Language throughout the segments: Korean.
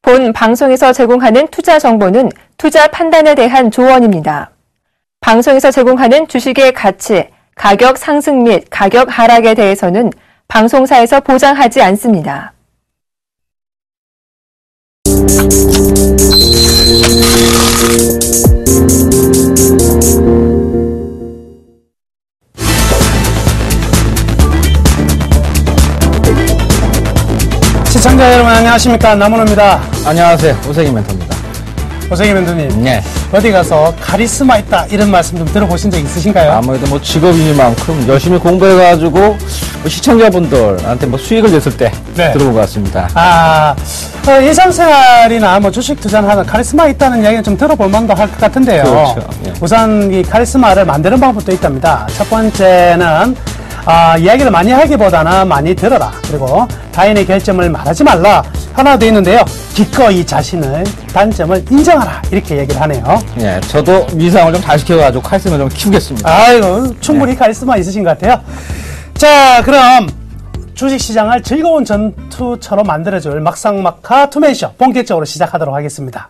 본 방송에서 제공하는 투자 정보는 투자 판단에 대한 조언입니다. 방송에서 제공하는 주식의 가치, 가격 상승 및 가격 하락에 대해서는 방송사에서 보장하지 않습니다. 시청자 여러분 안녕하십니까, 남원호입니다. 안녕하세요, 오세기 멘토입니다. 오세기 멘토님, 네. 어디 가서 카리스마 있다 이런 말씀 좀 들어보신 적 있으신가요? 아무래도 뭐 직업이니만큼 열심히 공부해가지고 시청자분들한테 뭐 수익을 냈을 때 네. 들어본 것 같습니다. 일상생활이나 뭐 주식 투자는 하는 카리스마 있다는 이야기는 좀 들어볼 만도 할 것 같은데요. 그렇죠. 예. 우선 이 카리스마를 만드는 방법도 있답니다. 첫 번째는 이야기를 많이 하기보다는 많이 들어라. 그리고 타인의 결점을 말하지 말라. 하나 더 있는데요. 기꺼이 자신의 단점을 인정하라. 이렇게 얘기를 하네요. 예, 저도 위상을 좀 잘 시켜가지고 카리스마 좀 키우겠습니다. 아이고, 충분히 네. 카리스마 있으신 것 같아요. 자, 그럼 주식시장을 즐거운 전투처럼 만들어줄 막상막하 투맨쇼 본격적으로 시작하도록 하겠습니다.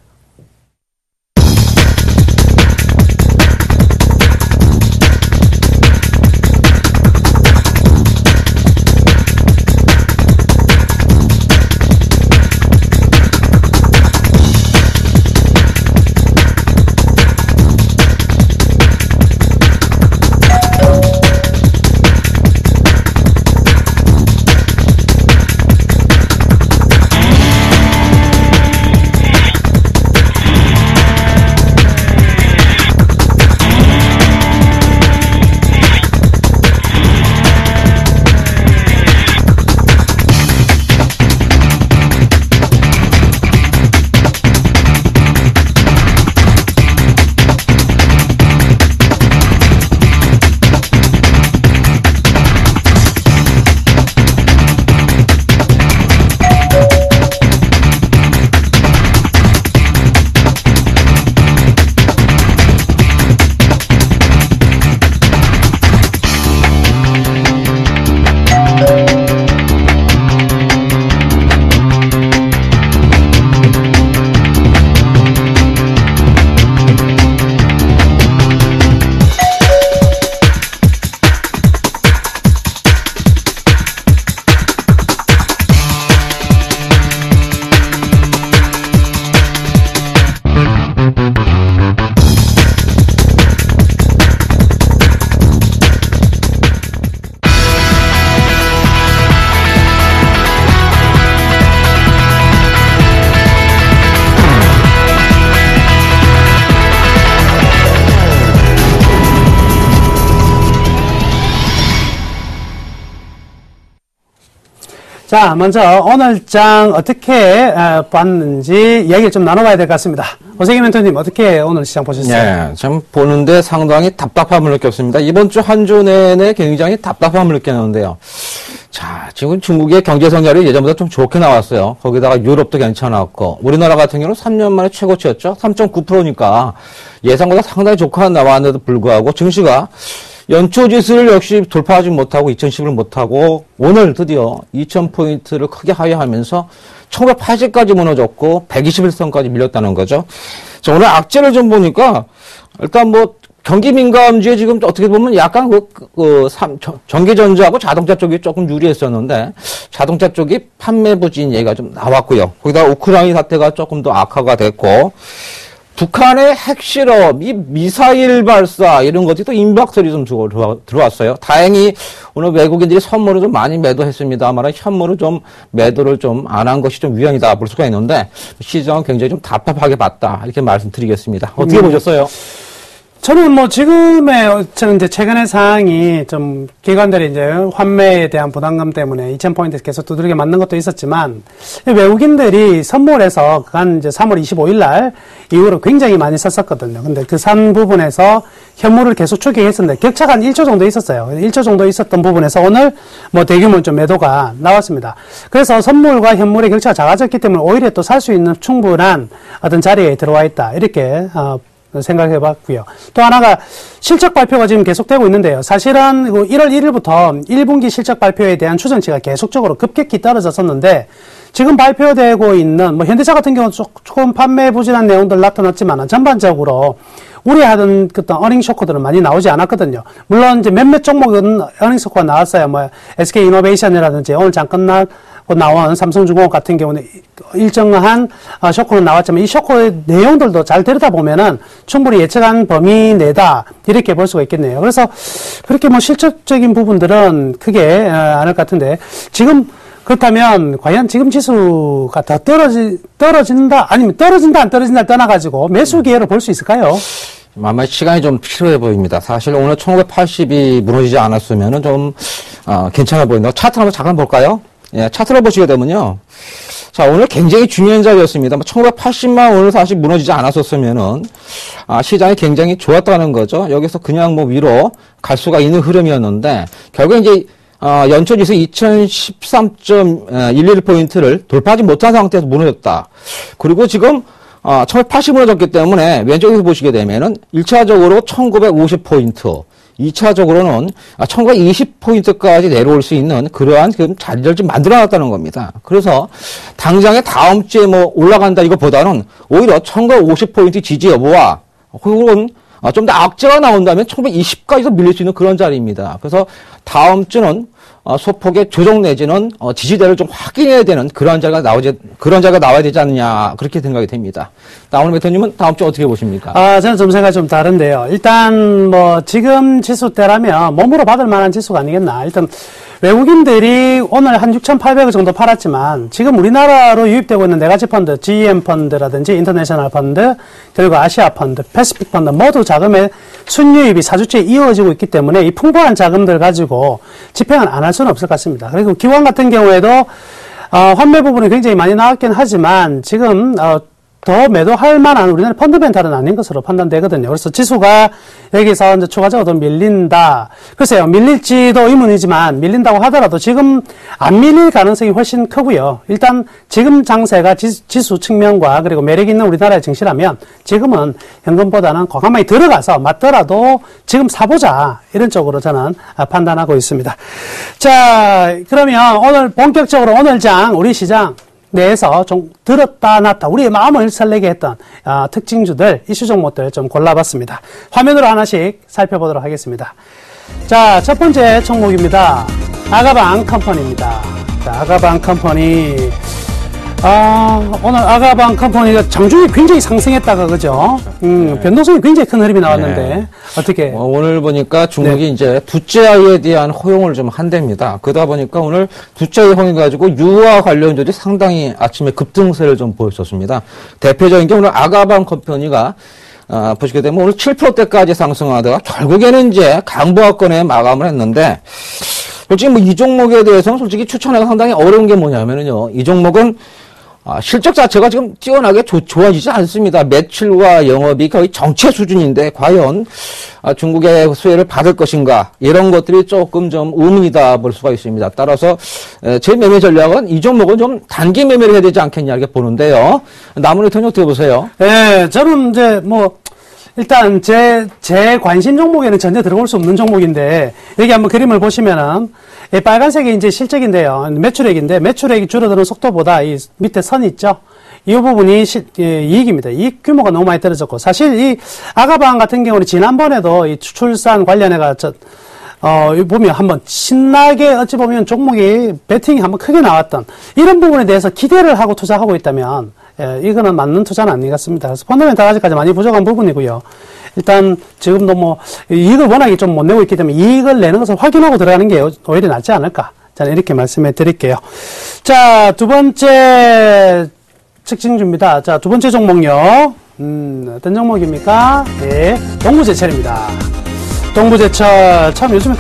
자, 먼저 오늘 장 어떻게 봤는지 이야기를 좀 나눠봐야 될 것 같습니다. 오세기 멘토님, 어떻게 오늘 시장 보셨어요? 네, 참 보는데 상당히 답답함을 느꼈습니다. 이번 주 한 주 내내 굉장히 답답함을 느꼈는데요. 자, 지금 중국의 경제 성장이 예전보다 좀 좋게 나왔어요. 거기다가 유럽도 괜찮았고, 우리나라 같은 경우는 3년 만에 최고치였죠. 3.9%니까 예상보다 상당히 좋게 나왔는데도 불구하고 증시가 연초 지수를 역시 돌파하지 못하고 2010을 못하고 오늘 드디어 2000포인트를 크게 하회하면서 1980까지 무너졌고 121선까지 밀렸다는 거죠. 자, 오늘 악재를 좀 보니까 일단 뭐 경기 민감주에 지금 어떻게 보면 약간 전기전자하고 자동차 쪽이 조금 유리했었는데 자동차 쪽이 판매 부진 얘기가 좀 나왔고요. 거기다 우크라이나 사태가 조금 더 악화가 됐고 북한의 핵실험, 미사일 발사 이런 것들이 또 임박설이 좀 들어왔어요. 다행히 오늘 외국인들이 선물을 좀 많이 매도했습니다만 현물을 좀 매도를 좀 안 한 것이 좀 위헌이다 볼 수가 있는데 시장은 굉장히 좀 답답하게 봤다 이렇게 말씀드리겠습니다. 어떻게 보셨어요? 저는 뭐 지금의 이제 최근의 상황이 좀 기관들이 이제 환매에 대한 부담감 때문에 2000포인트 계속 두드리게 맞는 것도 있었지만 외국인들이 선물에서 한 이제 3월 25일 날 이후로 굉장히 많이 썼었거든요. 근데 그 산 부분에서 현물을 계속 추격했었는데 격차가 한 1조 정도 있었어요. 1조 정도 있었던 부분에서 오늘 뭐 대규모 좀 매도가 나왔습니다. 그래서 선물과 현물의 격차가 작아졌기 때문에 오히려 또 살 수 있는 충분한 어떤 자리에 들어와 있다. 이렇게 생각해 봤고요. 또 하나가 실적 발표가 지금 계속되고 있는데요. 사실은 1월 1일부터 1분기 실적 발표에 대한 추정치가 계속적으로 급격히 떨어졌었는데 지금 발표되고 있는 뭐 현대차 같은 경우는 조금 판매 부진한 내용들 나타났지만 전반적으로 우려하던 어떤 어닝 쇼크들은 많이 나오지 않았거든요. 물론 이제 몇몇 종목은 어닝 쇼크가 나왔어요. 뭐 SK 이노베이션이라든지 오늘 잠깐 나온 삼성중공업 같은 경우는 일정한 쇼크는 나왔지만 이 쇼크의 내용들도 잘 들여다보면은 충분히 예측한 범위 내다 이렇게 볼 수가 있겠네요. 그래서 그렇게 뭐 실질적인 부분들은 크게 않을 것 같은데 지금 그렇다면 과연 지금 지수가 더 떨어진다 아니면 떨어진다 안 떨어진다를 떠나가지고 매수 기회로 볼 수 있을까요? 아마 시간이 좀 필요해 보입니다. 사실 오늘 1980이 무너지지 않았으면은 좀 괜찮아 보인다. 차트 한번 잠깐 볼까요? 예, 차트를 보시게 되면요. 자, 오늘 굉장히 중요한 자리였습니다. 1980만 오늘 사실 무너지지 않았었으면은, 시장이 굉장히 좋았다는 거죠. 여기서 그냥 뭐 위로 갈 수가 있는 흐름이었는데, 결국에 이제, 연초지수 2013.11포인트를 돌파하지 못한 상태에서 무너졌다. 그리고 지금, 1980 무너졌기 때문에 왼쪽에서 보시게 되면은 1차적으로 1950포인트, 2차적으로는 1920포인트까지 내려올 수 있는 그러한 자리를 좀 만들어놨다는 겁니다. 그래서 당장에 다음 주에 뭐 올라간다 이것보다는 오히려 1950포인트 지지 여부와 혹은 좀 더 악재가 나온다면 1920까지도 밀릴 수 있는 그런 자리입니다. 그래서 다음 주는 소폭의 조정 내지는 지지대를 좀 확인해야 되는 그런 자리가 나와야 되지 않느냐 그렇게 생각이 됩니다. 나오는 메터님은 다음 주 어떻게 보십니까? 저는 좀 생각이 좀 다른데요. 일단 뭐 지금 지수대라면 몸으로 받을 만한 지수가 아니겠나. 일단 외국인들이 오늘 한 6,800억 정도 팔았지만 지금 우리나라로 유입되고 있는 네 가지 펀드, GM 펀드라든지 인터내셔널 펀드, 그리고 아시아 펀드, 패시픽 펀드 모두 자금의 순유입이 4주째 이어지고 있기 때문에 이 풍부한 자금들 가지고 집행을 안 할 수는 없을 것 같습니다. 그리고 기관 같은 경우에도 환매 부분이 굉장히 많이 나왔긴 하지만 지금 더 매도할 만한 우리나라 펀드멘탈은 아닌 것으로 판단되거든요. 그래서 지수가 여기서 이제 추가적으로 더 밀린다. 글쎄요, 밀릴지도 의문이지만 밀린다고 하더라도 지금 안 밀릴 가능성이 훨씬 크고요. 일단 지금 장세가 지수 측면과 그리고 매력 있는 우리나라의 증시라면 지금은 현금보다는 과감하게 들어가서 맞더라도 지금 사보자. 이런 쪽으로 저는 판단하고 있습니다. 자, 그러면 오늘 본격적으로 오늘 장 우리 시장 내에서 좀 들었다 놨다 우리의 마음을 설레게 했던 특징주들, 이슈 종목들 좀 골라봤습니다. 화면으로 하나씩 살펴보도록 하겠습니다. 자, 첫 번째 종목입니다. 아가방 컴퍼니입니다. 자, 아가방 컴퍼니. 오늘 아가방 컴퍼니가 장중에 굉장히 상승했다가, 그죠? 변동성이 굉장히 큰 흐름이 나왔는데, 네. 어떻게? 오늘 보니까 중국이 네. 이제 둘째 아이에 대한 허용을 좀 한답니다. 그러다 보니까 오늘 둘째 아이 허용해가지고 유아 관련주들이 상당히 아침에 급등세를 좀 보였었습니다. 대표적인 게 오늘 아가방 컴퍼니가 보시게 되면 오늘 7%대까지 상승하다가 결국에는 이제 강보합권에 마감을 했는데, 솔직히 뭐 이 종목에 대해서는 솔직히 추천하기가 상당히 어려운 게 뭐냐면은요, 이 종목은 실적 자체가 지금 뛰어나게 좋아지지 않습니다. 매출과 영업이 거의 정체 수준인데 과연 중국의 수혜를 받을 것인가 이런 것들이 조금 좀 의문이다 볼 수가 있습니다. 따라서 제 매매 전략은 이 종목은 좀 단기 매매를 해야 되지 않겠냐 이렇게 보는데요. 남은 의견이 어떻게 보세요? 네, 저는 이제 뭐 일단 제 관심 종목에는 전혀 들어올 수 없는 종목인데 여기 한번 그림을 보시면은 이 빨간색이 이제 실적인데요. 매출액인데 매출액이 줄어드는 속도보다 이 밑에 선 있죠. 이 부분이 이익입니다. 이익 규모가 너무 많이 떨어졌고 사실 이 아가방 같은 경우는 지난번에도 이 출산 관련해가 보면 한번 신나게 어찌 보면 종목이 배팅이 한번 크게 나왔던 이런 부분에 대해서 기대를 하고 투자하고 있다면 이거는 맞는 투자는 아닌 것 같습니다. 그래서 펀더멘탈 아직까지 많이 부족한 부분이고요. 일단 지금도 뭐 이익을 워낙에 좀 못 내고 있기 때문에 이익을 내는 것을 확인하고 들어가는 게 오히려 낫지 않을까. 저는 이렇게 말씀해 드릴게요. 자, 두 번째 특징주입니다. 자, 두 번째 종목요. 어떤 종목입니까? 네, 동부제철입니다. 동부제철 참 요즘에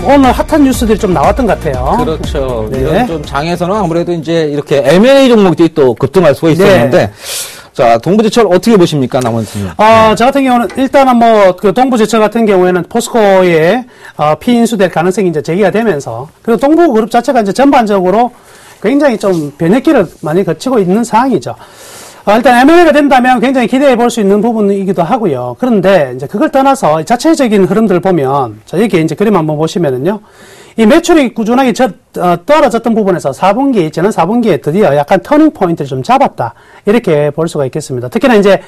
오늘 핫한 뉴스들이 좀 나왔던 것 같아요. 그렇죠. 네. 이런 좀 장에서는 아무래도 이제 이렇게 M&A 종목들이 또 급등할 수가 있었는데, 네. 자, 동부제철 어떻게 보십니까, 남원팀? 저 같은 경우는 일단은 뭐 그 동부제철 같은 경우에는 포스코의 피인수될 가능성이 이제 제기가 되면서 그리고 동부그룹 자체가 이제 전반적으로 굉장히 좀 변혁기를 많이 거치고 있는 상황이죠. 일단 M&A가 된다면 굉장히 기대해 볼 수 있는 부분이기도 하고요. 그런데 이제 그걸 떠나서 자체적인 흐름들을 보면, 자, 여기 이제 그림 한번 보시면은요. 이 매출이 꾸준하게 떨어졌던 부분에서 지난 4분기에 드디어 약간 터닝 포인트를 좀 잡았다. 이렇게 볼 수가 있겠습니다. 특히나 이제,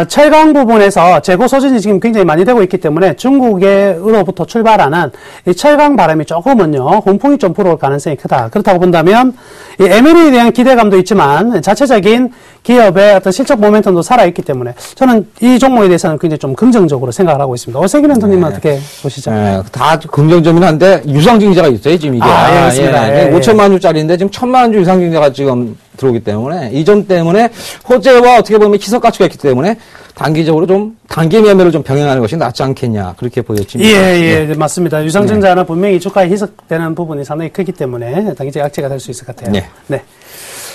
철강 부분에서 재고 소진이 지금 굉장히 많이 되고 있기 때문에 중국으로부터 출발하는 이 철강 바람이 조금은요, 훈풍이 좀 불어올 가능성이 크다. 그렇다고 본다면, 이 M&A에 대한 기대감도 있지만, 자체적인 기업의 어떤 실적 모멘텀도 살아있기 때문에, 저는 이 종목에 대해서는 굉장히 좀 긍정적으로 생각을 하고 있습니다. 오세기 멘토님은 네. 어떻게 보시죠? 네, 다 긍정적이긴 한데, 유상증자가 있어요, 지금 이게. 알겠습니다. 5천만 주짜리인데, 지금 1,000만 주 유상증자가 지금 들어오기 때문에, 이 점 때문에, 호재와 어떻게 보면 희석 가치가 있기 때문에, 단기적으로 좀, 단기 매매를 좀 병행하는 것이 낫지 않겠냐, 그렇게 보여집니다. 예, 맞습니다. 유상증자는 분명히 주가에 희석되는 부분이 상당히 크기 때문에, 단기적 악재가 될 수 있을 것 같아요. 네.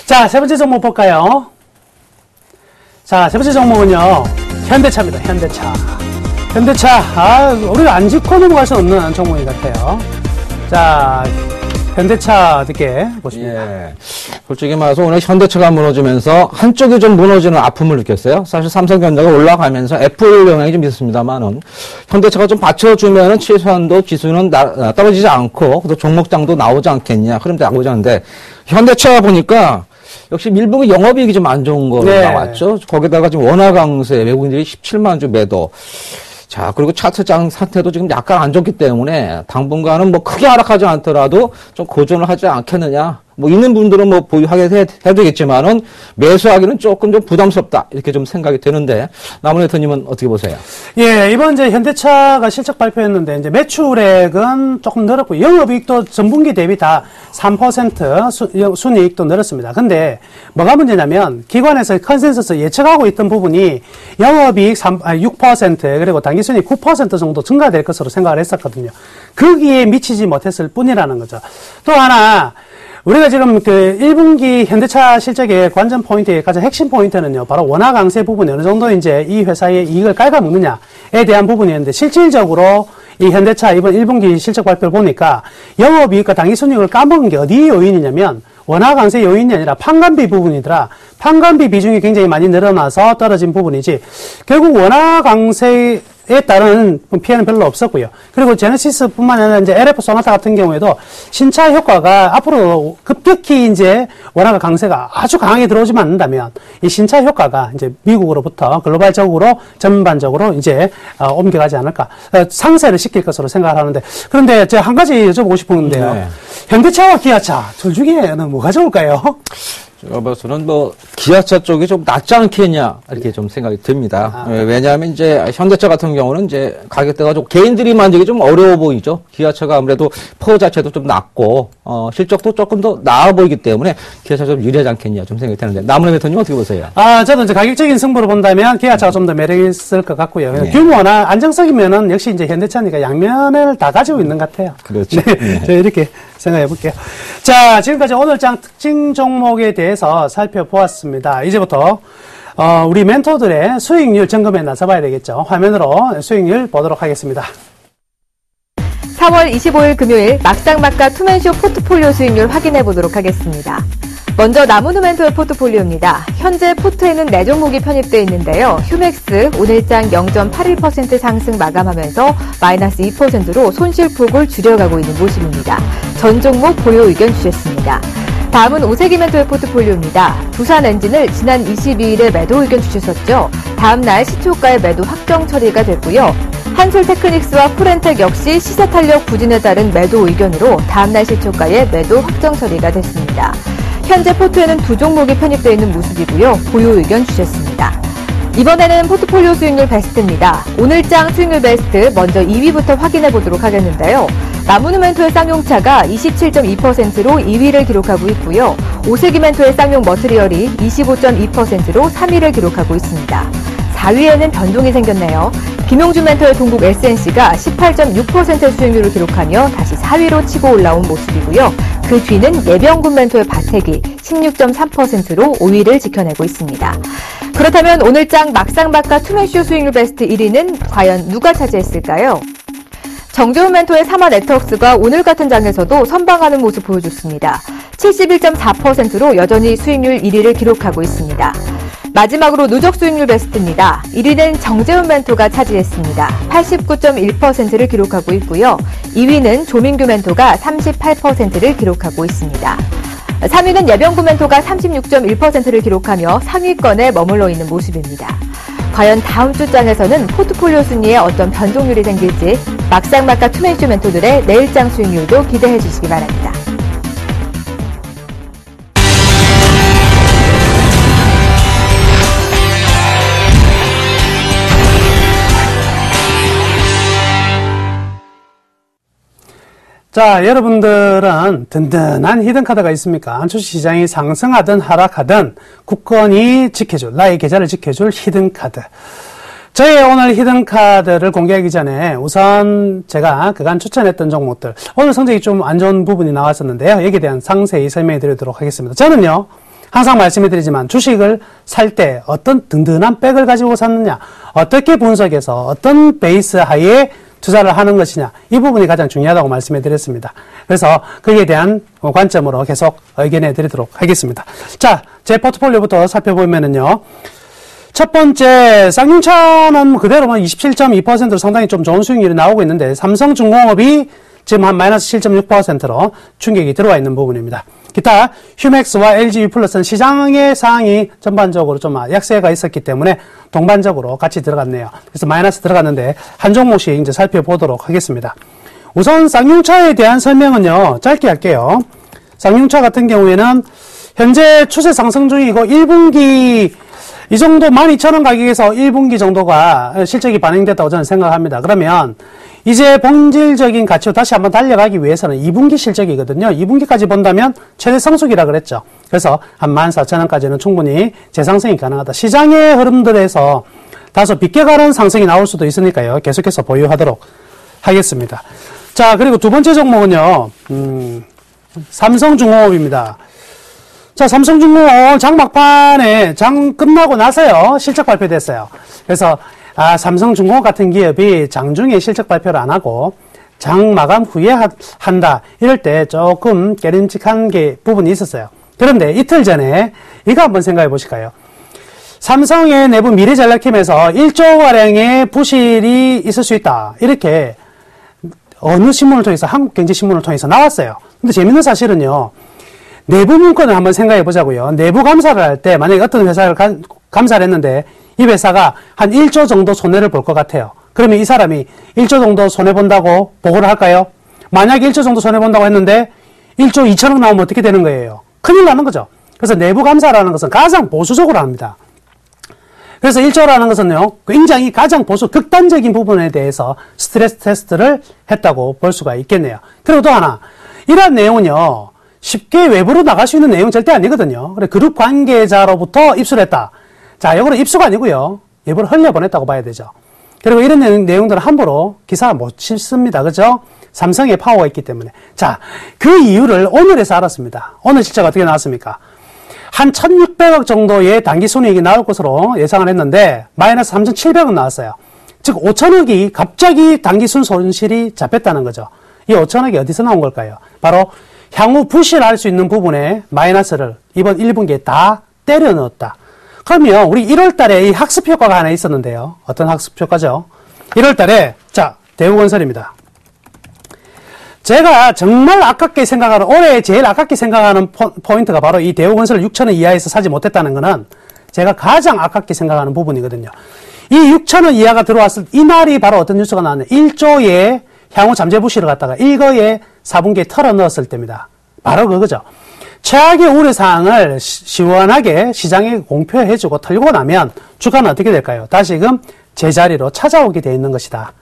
자, 세 번째 종목 볼까요? 자, 세 번째 종목은요, 현대차입니다. 현대차. 우리가 안 짚고 넘어갈 수 없는 종목인 것 같아요. 자, 현대차 어떻게 보십니까? 예. 솔직히 말해서 오늘 현대차가 무너지면서 한쪽이 좀 무너지는 아픔을 느꼈어요. 사실 삼성전자가 올라가면서 애플 영향이 좀 있었습니다만은 현대차가 좀 받쳐주면은 최소한도 지수는 떨어지지 않고 또 종목장도 나오지 않겠냐. 흐름도 나오지 않는데 현대차 보니까 역시 밀봉의 영업이익이 좀 안 좋은 거 나왔죠. 거기다가 지금 원화 강세, 외국인들이 17만 주 매도. 자, 그리고 차트장 상태도 지금 약간 안 좋기 때문에 당분간은 뭐 크게 하락하지 않더라도 좀 고전을 하지 않겠느냐. 뭐 있는 분들은 뭐 보유하게 해도 되겠지만은 매수하기는 조금 좀 부담스럽다. 이렇게 좀 생각이 되는데 남은 대표님은 어떻게 보세요? 예, 이번 이제 현대차가 실적 발표했는데 이제 매출액은 조금 늘었고 영업이익도 전분기 대비 다 3% 순이익도 늘었습니다. 근데 뭐가 문제냐면 기관에서 컨센서스 예측하고 있던 부분이 영업이익 6% 그리고 당기순이익 9% 정도 증가될 것으로 생각을 했었거든요. 거기에 미치지 못했을 뿐이라는 거죠. 또 하나 우리가 지금 그 1분기 현대차 실적의 관전 포인트의 가장 핵심 포인트는요, 바로 원화 강세 부분이 어느 정도 이제 이 회사의 이익을 깔아먹느냐에 대한 부분이었는데, 실질적으로 이 현대차 이번 1분기 실적 발표를 보니까 영업이익과 당기순이익을 까먹은 게 어디 요인이냐면, 원화 강세 요인이 아니라 판관비 부분이더라. 판관비 비중이 굉장히 많이 늘어나서 떨어진 부분이지, 결국 원화 강세에 따른 피해는 별로 없었고요. 그리고 제네시스뿐만 아니라 이제 LF 소나타 같은 경우에도 신차 효과가 앞으로 급격히 이제 원화가 강세가 아주 강하게 들어오지만 않는다면 이 신차 효과가 이제 미국으로부터 글로벌적으로 전반적으로 이제 옮겨가지 않을까, 상쇄를 시킬 것으로 생각을 하는데, 그런데 제가 한 가지 여쭤보고 싶은 건데요. 네. 현대차와 기아차 둘 중에는 뭐가 좋을까요? 제가 봐서는 뭐 기아차 쪽이 좀 낫지 않겠냐 이렇게 좀 생각이 듭니다. 왜냐하면 이제 현대차 같은 경우는 이제 가격대가 좀 개인들이 만들기 좀 어려워 보이죠. 기아차가 아무래도 퍼 자체도 좀 낮고 실적도 조금 더 나아 보이기 때문에 기아차 좀 유리하지 않겠냐 좀 생각이 드는데 남은 대표님 어떻게 보세요? 저는 이제 가격적인 승부를 본다면 기아차가 좀 더 매력이 있을 것 같고요. 네. 규모나 안정성이면은 역시 이제 현대차니까 양면을 다 가지고 있는 것 같아요. 그렇죠. 네. 저 이렇게 생각해 볼게요. 자, 지금까지 오늘장 특징 종목에 대해서 살펴보았습니다. 이제부터 우리 멘토들의 수익률 점검에 나서봐야 되겠죠. 화면으로 수익률 보도록 하겠습니다. 4월 25일 금요일 막상막하 투맨쇼 포트폴리오 수익률 확인해 보도록 하겠습니다. 먼저 나무누멘토의 포트폴리오입니다. 현재 포트에는 4종목이 편입되어 있는데요. 휴맥스 오늘장 0.81% 상승 마감하면서 마이너스 2%로 손실폭을 줄여가고 있는 모습입니다. 전 종목 보유 의견 주셨습니다. 다음은 오세기멘토의 포트폴리오입니다. 두산엔진을 지난 22일에 매도 의견 주셨었죠. 다음날 시초가의 매도 확정 처리가 됐고요. 한솔테크닉스와 푸렌텍 역시 시세 탄력 부진에 따른 매도 의견으로 다음날 시초가의 매도 확정 처리가 됐습니다. 현재 포트에는 2종목이 편입되어 있는 모습이고요. 보유 의견 주셨습니다. 이번에는 포트폴리오 수익률 베스트입니다. 오늘장 수익률 베스트 먼저 2위부터 확인해 보도록 하겠는데요. 나무누멘토의 쌍용차가 27.2%로 2위를 기록하고 있고요. 오세기멘토의 쌍용 머트리얼이 25.2%로 3위를 기록하고 있습니다. 4위에는 변동이 생겼네요. 김용준멘토의 동국 SNC가 18.6% 수익률을 기록하며 다시 4위로 치고 올라온 모습이고요. 그 뒤는 예병군멘토의 바텍이 16.3%로 5위를 지켜내고 있습니다. 그렇다면 오늘장 막상막하 투맨쇼 수익률 베스트 1위는 과연 누가 차지했을까요? 정재훈 멘토의 사마 네트워크스가 오늘 같은 장에서도 선방하는 모습 보여줬습니다. 71.4%로 여전히 수익률 1위를 기록하고 있습니다. 마지막으로 누적 수익률 베스트입니다. 1위는 정재훈 멘토가 차지했습니다. 89.1%를 기록하고 있고요. 2위는 조민규 멘토가 38%를 기록하고 있습니다. 3위는 예병구 멘토가 36.1%를 기록하며 3위권에 머물러 있는 모습입니다. 과연 다음 주 장에서는 포트폴리오 순위에 어떤 변동률이 생길지 막상막하 투맨쇼 멘토들의 내일장 수익률도 기대해 주시기 바랍니다. 자, 여러분들은 든든한 히든카드가 있습니까? 주식시장이 상승하든 하락하든 굳건히 지켜줄, 나의 계좌를 지켜줄 히든카드. 저희 오늘 히든카드를 공개하기 전에 우선 제가 그간 추천했던 종목들, 오늘 성적이 좀 안 좋은 부분이 나왔었는데요. 여기에 대한 상세히 설명해 드리도록 하겠습니다. 저는요, 항상 말씀해 드리지만 주식을 살 때 어떤 든든한 백을 가지고 샀느냐, 어떻게 분석해서 어떤 베이스 하에 투자를 하는 것이냐, 이 부분이 가장 중요하다고 말씀해 드렸습니다. 그래서 거기에 대한 관점으로 계속 의견해 드리도록 하겠습니다. 자, 제 포트폴리오부터 살펴보면은요, 첫 번째 쌍용차는 그대로 27.2%로 상당히 좀 좋은 수익률이 나오고 있는데, 삼성중공업이 지금 한 마이너스 7.6%로 충격이 들어와 있는 부분입니다. 기타 휴맥스와 LG U+는 시장의 상황이 전반적으로 좀 약세가 있었기 때문에 동반적으로 같이 들어갔네요. 그래서 마이너스 들어갔는데 한 종목씩 이제 살펴보도록 하겠습니다. 우선 쌍용차에 대한 설명은요, 짧게 할게요. 쌍용차 같은 경우에는 현재 추세 상승 중이고 1분기 이 정도 12,000원 가격에서 1분기 정도가 실적이 반영됐다고 저는 생각합니다. 그러면 이제 본질적인 가치로 다시 한번 달려가기 위해서는 2분기 실적이거든요. 2분기까지 본다면 최대 상승이라 그랬죠. 그래서 한 14,000원까지는 충분히 재상승이 가능하다. 시장의 흐름들에서 다소 빗겨가는 상승이 나올 수도 있으니까요. 계속해서 보유하도록 하겠습니다. 자, 그리고 두 번째 종목은요, 삼성중공업입니다. 자, 삼성중공업 장 막판에 장 끝나고 나서요, 실적 발표됐어요. 그래서 삼성중공업 같은 기업이 장중에 실적 발표를 안 하고 장 마감 후에 한다. 이럴 때 조금 깨림직한 부분이 있었어요. 그런데 이틀 전에 이거 한번 생각해 보실까요? 삼성의 내부 미래전략팀에서 1조가량의 부실이 있을 수 있다. 이렇게 어느 신문을 통해서, 한국경제신문을 통해서 나왔어요. 근데 재밌는 사실은요, 내부 문건을 한번 생각해 보자고요. 내부 감사를 할 때 만약에 어떤 회사를 감사를 했는데 이 회사가 한 1조 정도 손해를 볼 것 같아요. 그러면 이 사람이 1조 정도 손해본다고 보고를 할까요? 만약에 1조 정도 손해본다고 했는데 1조 2천억 나오면 어떻게 되는 거예요? 큰일 나는 거죠. 그래서 내부 감사라는 것은 가장 보수적으로 합니다. 그래서 1조라는 것은요, 굉장히 가장 극단적인 부분에 대해서 스트레스 테스트를 했다고 볼 수가 있겠네요. 그리고 또 하나, 이러한 내용은요, 쉽게 외부로 나갈 수 있는 내용 절대 아니거든요. 그래, 그룹 관계자로부터 입수를 했다. 자, 이거는 입수가 아니고요, 외부로 흘려보냈다고 봐야 되죠. 그리고 이런 내용들은 함부로 기사 못 씁니다. 그죠? 삼성의 파워가 있기 때문에. 자, 그 이유를 오늘에서 알았습니다. 오늘 실적 어떻게 나왔습니까? 한 1,600억 정도의 단기 순이익이 나올 것으로 예상을 했는데 마이너스 3,700억 나왔어요. 즉 5천억이 갑자기 단기 순 손실이 잡혔다는 거죠. 이 5천억이 어디서 나온 걸까요? 바로 향후 부실할 수 있는 부분에 마이너스를 이번 1분기에 다 때려 넣었다. 그러면 우리 1월 달에 이 학습 효과가 하나 있었는데요. 어떤 학습 효과죠? 1월 달에, 자, 대우건설입니다. 제가 정말 아깝게 생각하는, 올해 제일 아깝게 생각하는 포인트가 바로 이 대우건설을 6천원 이하에서 사지 못했다는 거는 제가 가장 아깝게 생각하는 부분이거든요. 이 6천원 이하가 들어왔을 이 날이 바로 어떤 뉴스가 나왔냐. 1조의 향후 잠재 부실을 갖다가 1거에 4분기에 털어 넣었을 때입니다. 바로 그거죠. 최악의 우려사항을 시원하게 시장에 공표해주고 털고 나면 주가는 어떻게 될까요? 다시금 제자리로 찾아오게 되어 있는 것이다.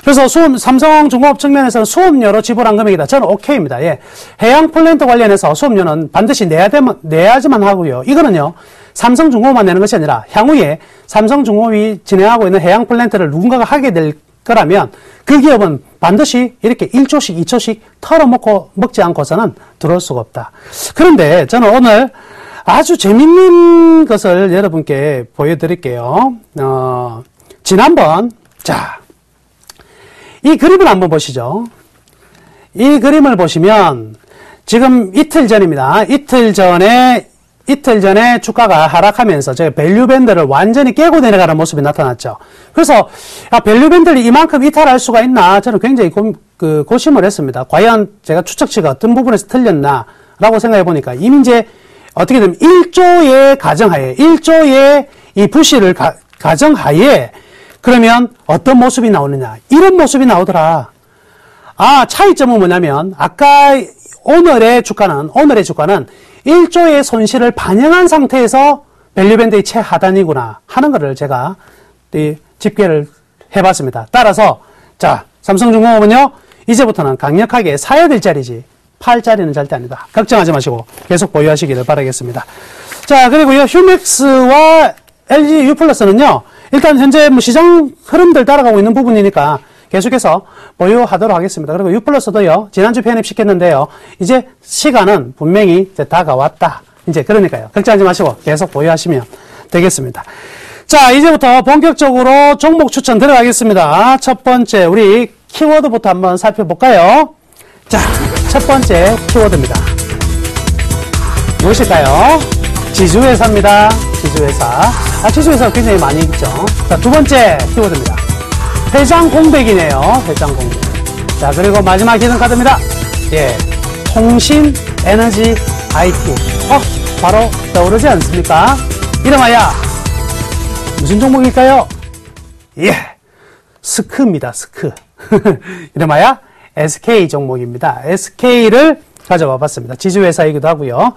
그래서 삼성중공업 측면에서는 수업료로 지불한 금액이다. 저는 오케이입니다. 예. 해양 플랜트 관련해서 수업료는 반드시 내야지만 하고요. 이거는요, 삼성중공업만 내는 것이 아니라 향후에 삼성중공업이 진행하고 있는 해양 플랜트를 누군가가 하게 될 거라면 그 기업은 반드시 이렇게 1조씩 2조씩 털어먹지 않고서는 들어올 수가 없다. 그런데 저는 오늘 아주 재밌는 것을 여러분께 보여드릴게요. 지난번, 자, 이 그림을 한번 보시죠. 이 그림을 보시면 지금 이틀 전입니다. 이틀 전에 이틀 전에 주가가 하락하면서 제가 밸류밴드를 완전히 깨고 내려가는 모습이 나타났죠. 그래서 밸류밴드를 이만큼 이탈할 수가 있나 저는 굉장히 고심을 했습니다. 과연 제가 추측치가 어떤 부분에서 틀렸나 라고 생각해 보니까 이미 이제 어떻게 되면 1조의 가정하에 1조의 이 부실을 가정하에 그러면 어떤 모습이 나오느냐 이런 모습이 나오더라. 차이점은 뭐냐면 아까 오늘의 주가는 1조의 손실을 반영한 상태에서 밸류밴드의 최하단이구나 하는 것을 제가 집계를 해봤습니다. 따라서 자 삼성중공업은요 이제부터는 강력하게 사야 될 자리지 팔 자리는 절대 아니다. 걱정하지 마시고 계속 보유하시기를 바라겠습니다. 자 그리고 이 휴맥스와 LG U+는요 일단 현재 뭐 시장 흐름들 따라가고 있는 부분이니까 계속해서 보유하도록 하겠습니다. 그리고 U+도요, 지난주 편입시켰는데요, 이제 시간은 분명히 이제 다가왔다. 이제 그러니까요. 걱정하지 마시고 계속 보유하시면 되겠습니다. 자, 이제부터 본격적으로 종목 추천 들어가겠습니다. 첫 번째, 우리 키워드부터 한번 살펴볼까요? 자, 첫 번째 키워드입니다. 무엇일까요? 지주회사입니다. 지주회사. 지주회사가 굉장히 많이 있죠. 자, 두 번째 키워드입니다. 회장 공백이네요. 회장 공백. 자, 그리고 마지막 히든 카드입니다. 예. 통신, 에너지, IT. 바로 떠오르지 않습니까? 이름하여, 무슨 종목일까요? 예. 스크입니다. 스크. 이름하여 SK 종목입니다. SK를 가져와 봤습니다. 지주회사이기도 하고요.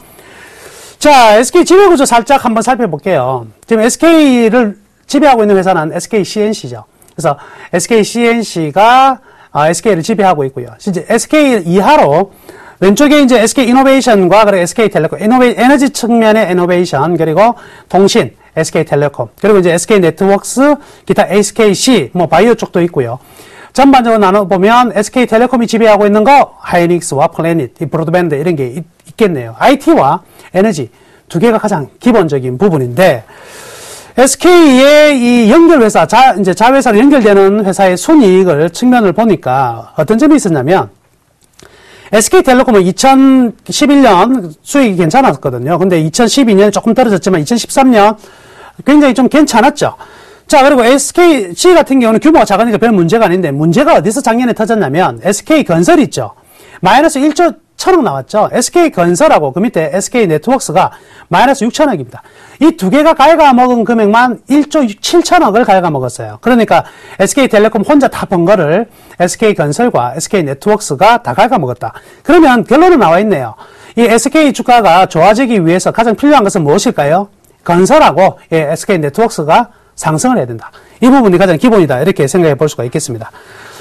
자, SK 지배구조 살짝 한번 살펴볼게요. 지금 SK를 지배하고 있는 회사는 SK CNC죠. 그래서 SK CNC가 SK를 지배하고 있고요. 이제 SK 이하로 왼쪽에 이제 SK 이노베이션과 그리고 SK 텔레콤, 에너지 측면의 이노베이션, 그리고 통신, SK 텔레콤, 그리고 이제 SK 네트워크스, 기타 SKC, 뭐 바이오 쪽도 있고요. 전반적으로 나눠보면 SK 텔레콤이 지배하고 있는 거, 하이닉스와 플래닛, 이 브로드밴드 이런 게 있겠네요. IT와 에너지 두 개가 가장 기본적인 부분인데, SK의 이 연결회사, 이제 자회사로 연결되는 회사의 순이익을 측면을 보니까 어떤 점이 있었냐면, SK텔레콤은 2011년 수익이 괜찮았거든요. 근데 2012년에 조금 떨어졌지만 2013년 굉장히 좀 괜찮았죠. 자, 그리고 SKC 같은 경우는 규모가 작으니까 별 문제가 아닌데, 문제가 어디서 작년에 터졌냐면, SK건설 있죠. 마이너스 1조 1,000억 나왔죠. SK건설하고 그 밑에 SK네트워크스가 마이너스 6천억입니다. 이 두 개가 갉아먹은 금액만 1조 7천억을 갉아먹었어요. 그러니까 SK텔레콤 혼자 다 번 거를 SK건설과 SK네트워크스가 다 갉아먹었다. 그러면 결론은 나와 있네요. 이 SK 주가가 좋아지기 위해서 가장 필요한 것은 무엇일까요? 건설하고 SK네트워크스가 상승을 해야 된다. 이 부분이 가장 기본이다. 이렇게 생각해 볼 수가 있겠습니다.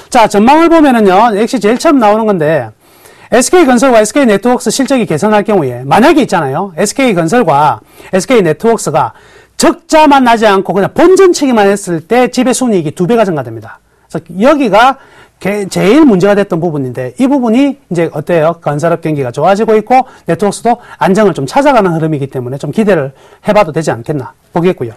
자, 전망을 보면은요, 역시 제일 처음 나오는 건데, SK건설과 SK네트워크스 실적이 개선할 경우에 만약에 있잖아요. SK건설과 SK네트워크스가 적자만 나지 않고 그냥 본전치기만 했을 때 지배순이익이 2배가 증가됩니다. 그래서 여기가 제일 문제가 됐던 부분인데 이 부분이 이제 어때요? 건설업 경기가 좋아지고 있고 네트워크스도 안정을 좀 찾아가는 흐름이기 때문에 좀 기대를 해봐도 되지 않겠나 보겠고요.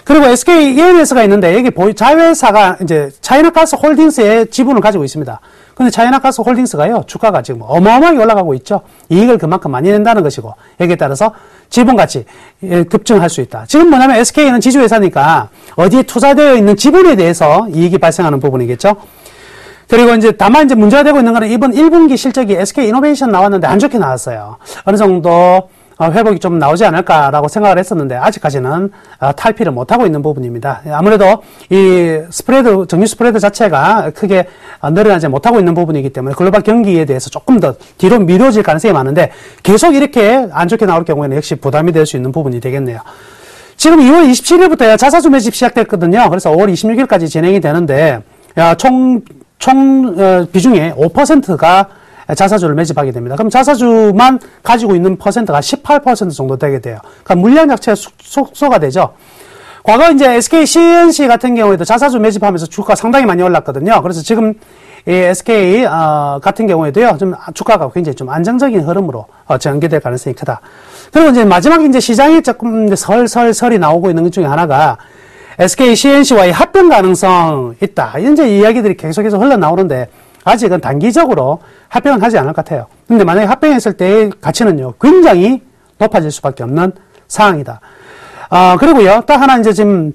그리고 SK ENS가 있는데 여기 자회사가 이제 차이나가스 홀딩스의 지분을 가지고 있습니다. 근데 차이나가스 홀딩스가요, 주가가 지금 어마어마하게 올라가고 있죠. 이익을 그만큼 많이 낸다는 것이고, 여기에 따라서 지분가치 급증할 수 있다. 지금 뭐냐면 SK는 지주회사니까 어디에 투자되어 있는 지분에 대해서 이익이 발생하는 부분이겠죠. 그리고 이제 다만 이제 문제가 되고 있는 거는 이번 1분기 실적이 SK 이노베이션 나왔는데 안 좋게 나왔어요. 어느 정도 회복이 좀 나오지 않을까라고 생각을 했었는데 아직까지는 탈피를 못하고 있는 부분입니다. 아무래도 이 스프레드, 정유 스프레드 자체가 크게 늘어나지 못하고 있는 부분이기 때문에 글로벌 경기에 대해서 조금 더 뒤로 미뤄질 가능성이 많은데 계속 이렇게 안 좋게 나올 경우에는 역시 부담이 될 수 있는 부분이 되겠네요. 지금 2월 27일부터 자사주 매집 시작됐거든요. 그래서 5월 26일까지 진행이 되는데 총 비중의 5%가 자사주를 매집하게 됩니다. 그럼 자사주만 가지고 있는 퍼센트가 18% 정도 되게 돼요. 그러니까 물량 자체가 축소가 되죠. 과거 이제 SK CNC 같은 경우에도 자사주 매집하면서 주가가 상당히 많이 올랐거든요. 그래서 지금 이 SK 같은 경우에도요, 좀 주가가 굉장히 좀 안정적인 흐름으로 전개될 가능성이 크다. 그리고 이제 마지막에 이제 시장에 조금 이제 설이 나오고 있는 것 중에 하나가 SK CNC와의 합병 가능성 있다. 이제 이야기들이 계속해서 흘러나오는데 아직은 단기적으로 합병은 하지 않을 것 같아요. 근데 만약에 합병했을 때의 가치는요, 굉장히 높아질 수밖에 없는 상황이다. 그리고요, 또 하나 이제 지금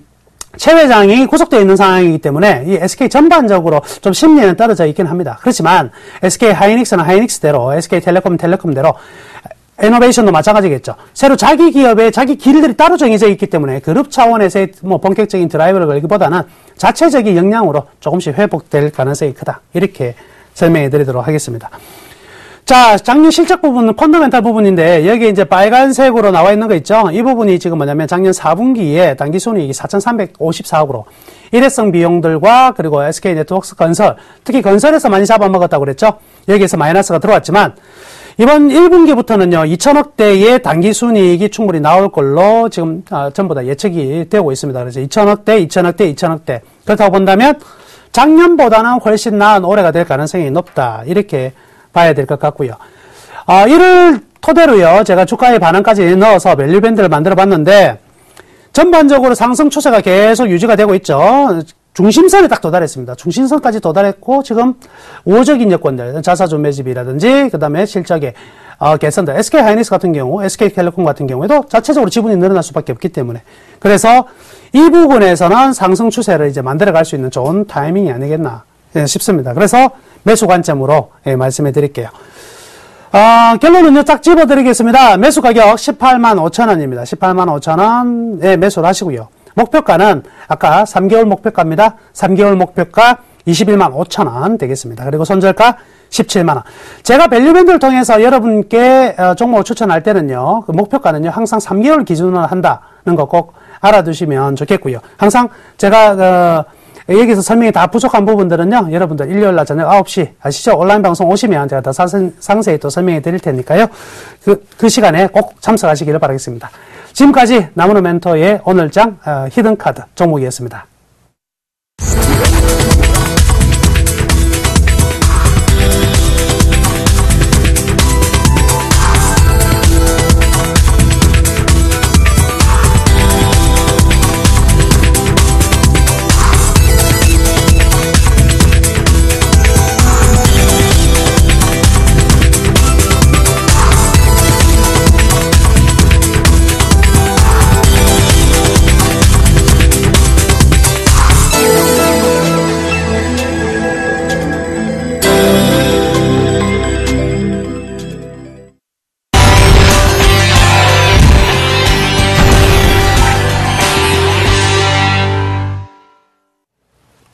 최 회장이 구속되어 있는 상황이기 때문에 이 SK 전반적으로 좀 심리는 떨어져 있긴 합니다. 그렇지만 SK 하이닉스는 하이닉스대로, SK텔레콤은 텔레콤대로 이노베이션도 마찬가지겠죠. 새로 자기 기업의 자기 길들이 따로 정해져 있기 때문에 그룹 차원에서의 뭐 본격적인 드라이브를 걸기보다는 자체적인 역량으로 조금씩 회복될 가능성이 크다. 이렇게 설명해 드리도록 하겠습니다. 자, 작년 실적 부분은 펀더멘탈 부분인데, 여기 이제 빨간색으로 나와 있는 거 있죠? 이 부분이 지금 뭐냐면 작년 4분기에 당기순이익이 4,354억으로 일회성 비용들과 그리고 SK 네트워크 건설, 특히 건설에서 많이 잡아먹었다고 그랬죠? 여기에서 마이너스가 들어왔지만, 이번 1분기부터는요, 2,000억대의 당기순이익이 충분히 나올 걸로 지금 전부 다 예측이 되고 있습니다. 그래서 2,000억대, 2,000억대, 2,000억대. 그렇다고 본다면 작년보다는 훨씬 나은 올해가 될 가능성이 높다. 이렇게 봐야 될 것 같고요. 이를 토대로요, 제가 주가의 반응까지 넣어서 밸류 밴드를 만들어 봤는데, 전반적으로 상승 추세가 계속 유지가 되고 있죠. 중심선에 딱 도달했습니다. 중심선까지 도달했고, 지금 우호적인 여건들, 자사주 매집이라든지, 그 다음에 실적의 개선들, SK 하이닉스 같은 경우, SK텔레콤 같은 경우에도 자체적으로 지분이 늘어날 수밖에 없기 때문에. 그래서 이 부분에서는 상승 추세를 이제 만들어 갈 수 있는 좋은 타이밍이 아니겠나 싶습니다. 그래서 매수 관점으로 말씀해 드릴게요. 결론은요, 딱 집어 드리겠습니다. 매수 가격 18만 5천 원입니다. 18만 5천 원에 매수를 하시고요. 목표가는 아까 3개월 목표가입니다. 3개월 목표가 21만 5천 원 되겠습니다. 그리고 손절가 17만 원. 제가 밸류밴드를 통해서 여러분께 종목을 추천할 때는요, 그 목표가는요, 항상 3개월 기준으로 한다는 거 꼭 알아두시면 좋겠고요. 항상 제가 여기서 설명이 다 부족한 부분들은요, 여러분들 일요일날 저녁 9시 아시죠? 온라인 방송 오시면 제가 더 상세히 또 설명해 드릴 테니까요. 그 시간에 꼭 참석하시기를 바라겠습니다. 지금까지 나무노 멘토의 오늘장 히든카드 종목이었습니다.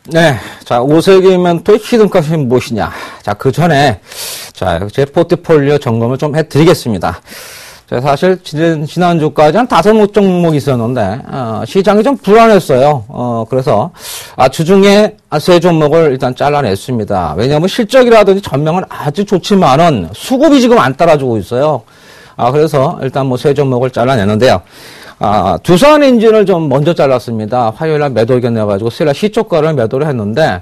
네. 자, 오세기 멘토의 히든카드이 무엇이냐. 자, 그 전에, 자, 제 포트폴리오 점검을 좀 해드리겠습니다. 자, 사실, 지난주까지 한 5종목이 있었는데, 시장이 좀 불안했어요. 그래서, 주중에 3종목을 일단 잘라냈습니다. 왜냐하면 실적이라든지 전망은 아주 좋지만은 수급이 지금 안 따라주고 있어요. 그래서 일단 뭐 3종목을 잘라내는데요. 두산 엔진을 좀 먼저 잘랐습니다. 화요일날 매도 의견 내가지고 수요일날 시초가를 매도를 했는데,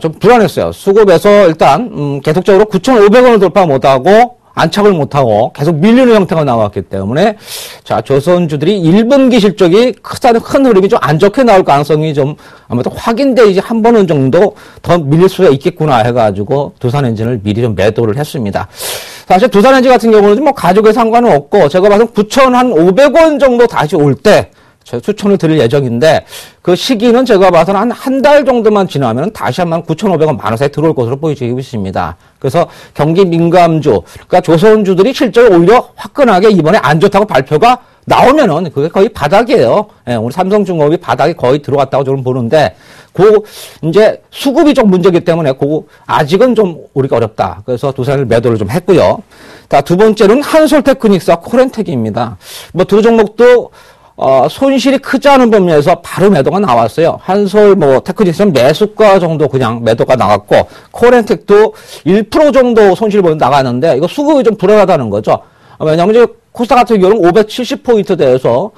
좀 불안했어요. 수급에서 일단, 계속적으로 9,500원을 돌파 못하고, 안착을 못하고, 계속 밀리는 형태가 나왔기 때문에, 자, 조선주들이 1분기 실적이 큰 흐름이 좀 안 좋게 나올 가능성이 좀 아무튼 확인되지 한 번은 정도 더 밀릴 수가 있겠구나 해가지고, 두산 엔진을 미리 좀 매도를 했습니다. 사실 두산엔진 같은 경우는 뭐 가격에 상관은 없고 제가 봐서 9,500원 정도 다시 올 때 추천을 드릴 예정인데 그 시기는 제가 봐서는 한 달 정도만 지나면 다시 한번 9,500원 만 원 사이에 들어올 것으로 보이고 있습니다. 그래서 경기 민감주, 그러니까 조선주들이 실제로 오히려 화끈하게 이번에 안 좋다고 발표가 나오면은 그게 거의 바닥이에요. 예, 우리 삼성중공업이 바닥에 거의 들어갔다고 저는 보는데, 이제 수급이 좀 문제이기 때문에, 아직은 좀 우리가 어렵다. 그래서 두산을 매도를 좀 했고요. 자, 두 번째는 한솔테크닉스와 코렌텍입니다. 뭐 두 종목도, 손실이 크지 않은 범위에서 바로 매도가 나왔어요. 한솔, 테크닉스는 매수가 정도 그냥 매도가 나갔고, 코렌텍도 1% 정도 손실 보여 나가는데, 이거 수급이 좀 불안하다는 거죠. 왜냐면 이제 코스닥 같은 경우는 570포인트 대에서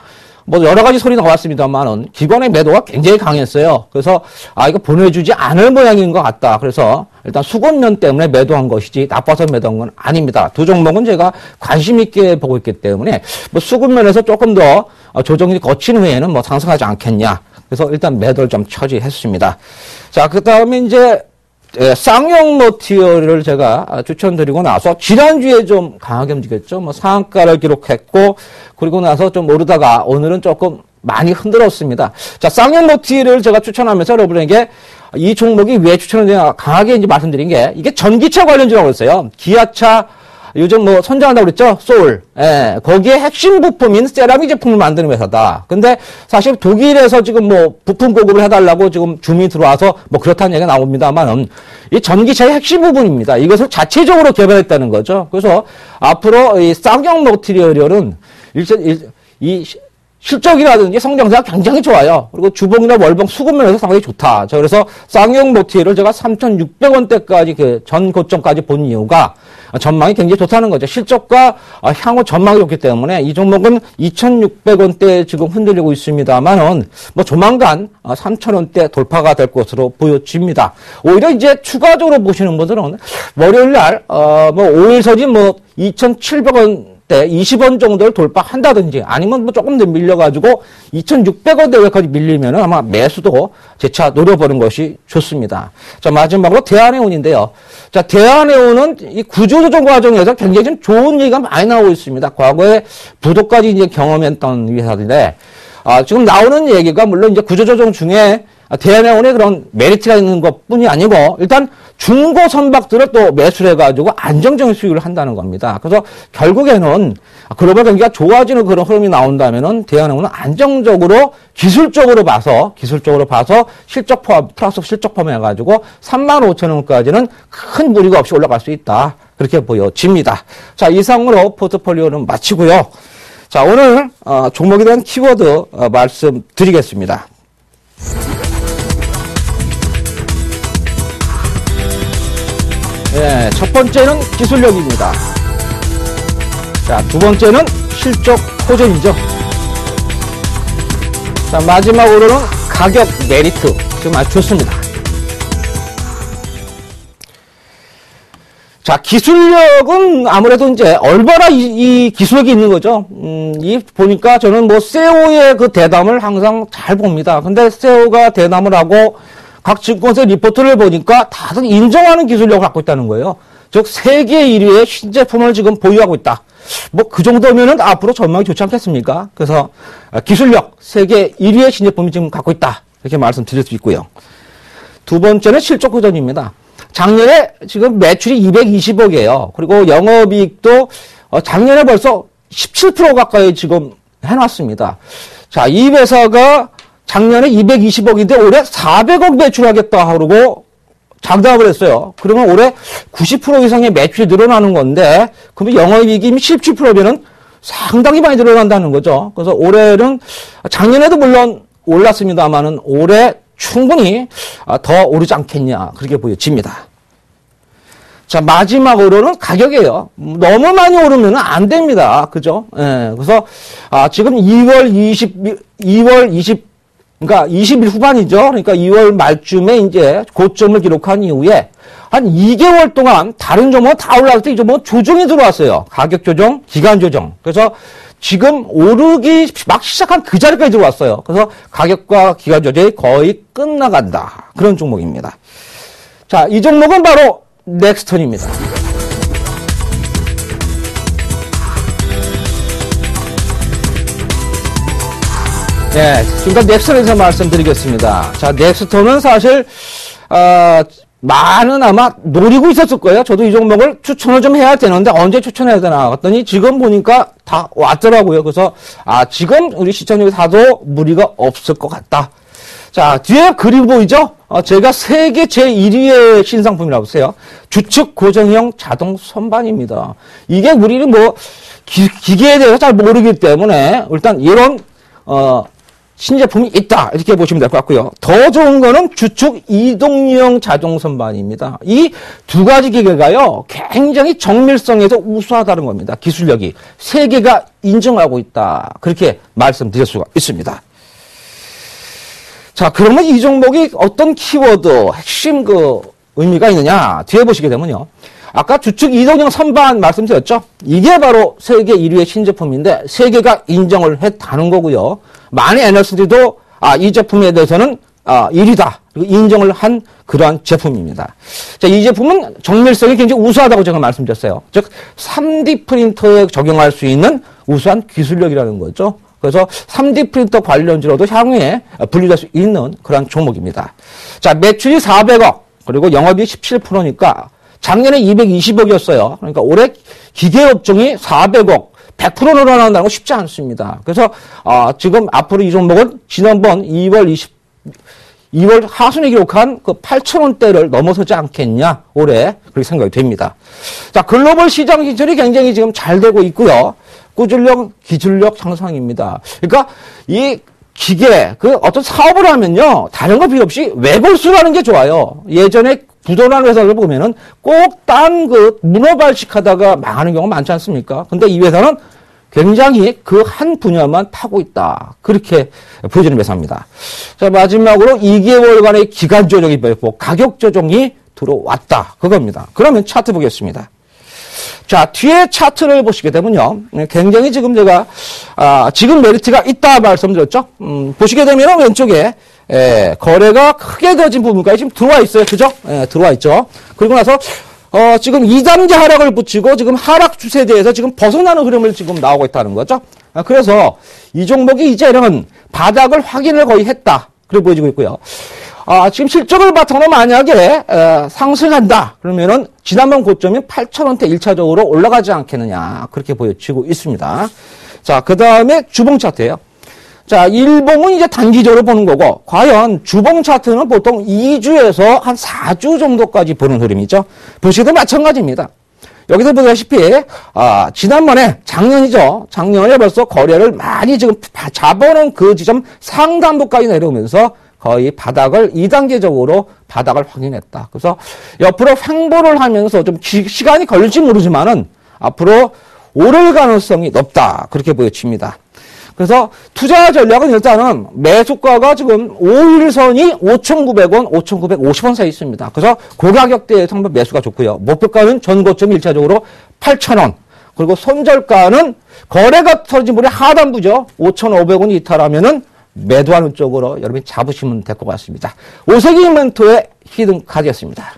뭐 여러 가지 소리 나왔습니다만은 기관의 매도가 굉장히 강했어요. 그래서 이거 보내주지 않을 모양인 것 같다. 그래서 일단 수급면 때문에 매도한 것이지 나빠서 매도한 건 아닙니다. 두 종목은 제가 관심 있게 보고 있기 때문에 뭐 수급면에서 조금 더 조정이 거친 후에는 뭐 상승하지 않겠냐. 그래서 일단 매도를 좀 처리했습니다. 자, 그 다음에 이제 쌍용 머티리얼을 제가 추천드리고 나서 지난주에 좀 강하게 움직였죠. 뭐 상한가를 기록했고 그리고 나서 좀 오르다가 오늘은 조금 많이 흔들었습니다. 자, 쌍용 머티리얼을 제가 추천하면서 여러분에게 이 종목이 왜 추천을 강하게 이제 말씀드린 게 이게 전기차 관련주라고 했어요. 기아차 요즘 뭐 선정한다고 그랬죠? 소울. 예, 거기에 핵심 부품인 세라믹 제품을 만드는 회사다. 근데 사실 독일에서 지금 뭐 부품 공급을 해달라고 지금 주민이 들어와서 뭐 그렇다는 얘기가 나옵니다만 이 전기차의 핵심 부분입니다. 이것을 자체적으로 개발했다는 거죠. 그래서 앞으로 이 쌍용 머티리얼은 이 실적이라든지 성장세가 굉장히 좋아요. 그리고 주봉이나 월봉 수급면에서 상당히 좋다. 자, 그래서 쌍용 머티리얼을 제가 3,600원대까지 그 전 고점까지 본 이유가 전망이 굉장히 좋다는 거죠. 실적과 향후 전망이 좋기 때문에 이 종목은 2,600원대 지금 흔들리고 있습니다만은 뭐 조만간 3,000원대 돌파가 될 것으로 보여집니다. 오히려 이제 추가적으로 보시는 분들은 월요일 날 뭐 5일선이 뭐 2,700원 20원 정도를 돌파한다든지 아니면 뭐 조금 더 밀려가지고 2,600원대까지 밀리면 아마 매수도 재차 노려보는 것이 좋습니다. 자, 마지막으로 대한해운인데요. 자, 대한해운은 이 구조조정 과정에서 굉장히 좀 좋은 얘기가 많이 나오고 있습니다. 과거에 부도까지 이제 경험했던 회사인데, 지금 나오는 얘기가 물론 이제 구조조정 중에 대한해운에 그런 메리트가 있는 것 뿐이 아니고 일단 중고 선박들을 또 매수를 해가지고 안정적인 수익을 한다는 겁니다. 그래서 결국에는 글로벌 경기가 좋아지는 그런 흐름이 나온다면은 대한해운은 안정적으로 기술적으로 봐서 실적 포함, 플러스 실적 포함해가지고 35,000원까지는 큰 무리가 없이 올라갈 수 있다. 그렇게 보여집니다. 자, 이상으로 포트폴리오는 마치고요. 자, 오늘 종목에 대한 키워드 말씀드리겠습니다. 예, 첫 번째는 기술력입니다. 자, 두 번째는 실적 호전이죠. 자, 마지막으로는 가격 메리트. 지금 아주 좋습니다. 자, 기술력은 아무래도 이제 얼마나 이 기술력이 있는 거죠. 이 보니까 저는 뭐 세오의 그 대담을 항상 잘 봅니다. 근데 세오가 대담을 하고 각 증권사 리포트를 보니까 다들 인정하는 기술력을 갖고 있다는 거예요. 즉, 세계 1위의 신제품을 지금 보유하고 있다. 뭐, 그 정도면은 앞으로 전망이 좋지 않겠습니까? 그래서, 기술력, 세계 1위의 신제품이 지금 갖고 있다. 이렇게 말씀드릴 수 있고요. 두 번째는 실적 호전입니다. 작년에 지금 매출이 220억이에요. 그리고 영업이익도 작년에 벌써 17% 가까이 지금 해놨습니다. 자, 이 회사가 작년에 220억인데 올해 400억 매출하겠다 그러고 장담을 했어요. 그러면 올해 90% 이상의 매출이 늘어나는 건데 그러면 영업이익이 17%면은 상당히 많이 늘어난다는 거죠. 그래서 올해는 작년에도 물론 올랐습니다만은 올해 충분히 더 오르지 않겠냐 그렇게 보여집니다. 자, 마지막으로는 가격이에요. 너무 많이 오르면 안 됩니다. 그죠? 예. 그래서 지금 20일 후반이죠. 그러니까 2월 말쯤에 이제 고점을 기록한 이후에 한 2개월 동안 다른 종목은 다 올라갈 때 이 종목은 조정이 들어왔어요. 가격 조정, 기간 조정. 그래서 지금 오르기 막 시작한 그 자리까지 들어왔어요. 그래서 가격과 기간 조정이 거의 끝나간다. 그런 종목입니다. 자, 이 종목은 바로 넥스턴입니다. 네, 지금까지 넥스턴에서 말씀드리겠습니다. 자, 넥스턴은 사실 많은 아마 노리고 있었을 거예요. 저도 이 종목을 추천을 좀 해야 되는데 언제 추천해야 되나 했더니 지금 보니까 다 왔더라고요. 그래서 지금 우리 시청률 사도 무리가 없을 것 같다. 자, 뒤에 그림 보이죠? 제가 세계 제1위의 신상품이라고 했어요. 주측 고정형 자동 선반입니다. 이게 우리는 뭐 기계에 대해서 잘 모르기 때문에 일단 이런 신제품이 있다 이렇게 보시면 될 것 같고요. 더 좋은 거는 주축 이동용 자동 선반입니다. 이 두 가지 기계가요 굉장히 정밀성에서 우수하다는 겁니다. 기술력이 세계가 인정하고 있다 그렇게 말씀드릴 수가 있습니다. 자, 그러면 이 종목이 어떤 키워드 핵심 의미가 있느냐 뒤에 보시게 되면요. 아까 주축 이동형 선반 말씀드렸죠? 이게 바로 세계 1위의 신제품인데 세계가 인정을 했다는 거고요. 많은 애널리스트도 이 제품에 대해서는 1위다 그리고 인정을 한 그러한 제품입니다. 자, 이 제품은 정밀성이 굉장히 우수하다고 제가 말씀드렸어요. 즉 3D 프린터에 적용할 수 있는 우수한 기술력이라는 거죠. 그래서 3D 프린터 관련주로도 향후에 분류될 수 있는 그런 종목입니다. 자, 매출이 400억, 그리고 영업이익 17%니까 작년에 220억이었어요. 그러니까 올해 기계업종이 400억, 100% 늘어난다는 거 쉽지 않습니다. 그래서 지금 앞으로 이 종목은 지난번 2월 하순에 기록한 그 8,000원대를 넘어서지 않겠냐, 올해 그렇게 생각이 됩니다. 자, 글로벌 시장 진출이 굉장히 지금 잘 되고 있고요. 꾸준력, 기술력 향상입니다. 그러니까 이 기계, 그 어떤 사업을 하면요, 다른 거 필요 없이 외골수라는 게 좋아요. 예전에 부도난 회사를 보면은 꼭 딴 그 문어발식 하다가 망하는 경우가 많지 않습니까? 근데 이 회사는 굉장히 그 한 분야만 파고 있다. 그렇게 보여지는 회사입니다. 자, 마지막으로 2개월간의 기간 조정이 보였고 가격 조정이 들어왔다. 그겁니다. 그러면 차트 보겠습니다. 자, 뒤에 차트를 보시게 되면요. 굉장히 지금 제가, 지금 메리트가 있다 말씀드렸죠? 보시게 되면 왼쪽에, 거래가 크게 되어진 부분까지 지금 들어와 있어요. 그죠? 들어와 있죠. 그리고 나서, 지금 2단계 하락을 붙이고 지금 하락 추세대에서 지금 벗어나는 흐름을 지금 나오고 있다는 거죠. 그래서 이 종목이 이제는 바닥을 확인을 거의 했다. 그렇게 보여지고 있고요. 지금 실적을 바탕으로 만약에 상승한다. 그러면은 지난번 고점인 8,000원대 1차적으로 올라가지 않겠느냐. 그렇게 보여지고 있습니다. 자, 그 다음에 주봉 차트예요. 자, 일봉은 이제 단기적으로 보는 거고, 과연 주봉 차트는 보통 2주에서 한 4주 정도까지 보는 흐름이죠. 보시기도 마찬가지입니다. 여기서 보다시피, 지난번에, 작년이죠. 작년에 벌써 거래를 많이 지금 잡아놓은 그 지점 상단부까지 내려오면서 거의 바닥을 2단계적으로 바닥을 확인했다. 그래서 옆으로 횡보를 하면서 좀 시간이 걸릴지 모르지만은 앞으로 오를 가능성이 높다. 그렇게 보여집니다. 그래서 투자 전략은 일단은 매수가가 지금 5일선이 5,900원, 5,950원 사이 있습니다. 그래서 고가격대에서 한번 매수가 좋고요. 목표가는 전고점 1차적으로 8,000원. 그리고 손절가는 거래가 터진 분의 하단부죠. 5,500원이 이탈하면은 매도하는 쪽으로 여러분이 잡으시면 될 것 같습니다. 오세기 멘토의 히든 카드였습니다.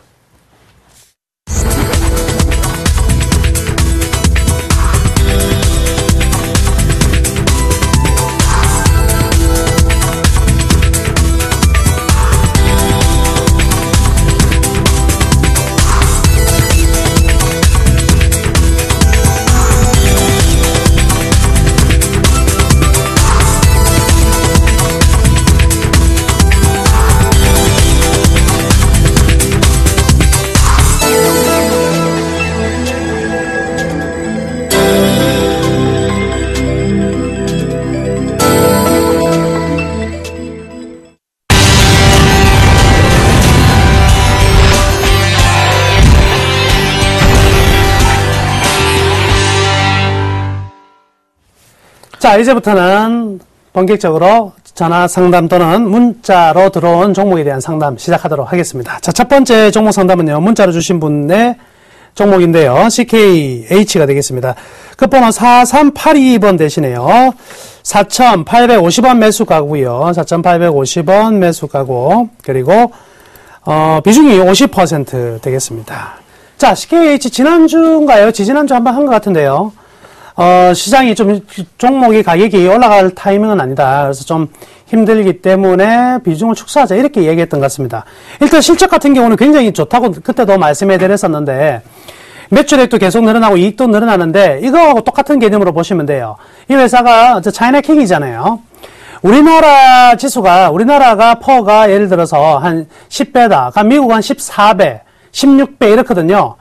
자, 이제부터는 본격적으로 전화 상담 또는 문자로 들어온 종목에 대한 상담 시작하도록 하겠습니다. 자, 첫 번째 종목 상담은요, 문자로 주신 분의 종목인데요. CKH가 되겠습니다. 끝번호 4382번 되시네요. 4,850원 매수 가고요. 4,850원 매수 가고, 그리고, 비중이 50% 되겠습니다. 자, CKH 지난주인가요? 지지난주 한번 한 것 같은데요. 시장이 좀, 종목이 가격이 올라갈 타이밍은 아니다. 그래서 좀 힘들기 때문에 비중을 축소하자. 이렇게 얘기했던 것 같습니다. 일단 실적 같은 경우는 굉장히 좋다고 그때도 말씀해 드렸었는데, 매출액도 계속 늘어나고 이익도 늘어나는데, 이거하고 똑같은 개념으로 보시면 돼요. 이 회사가 차이나킹이잖아요. 우리나라 지수가, 우리나라가 퍼가 예를 들어서 한 10배다. 그러니까 미국은 14배, 16배 이렇거든요.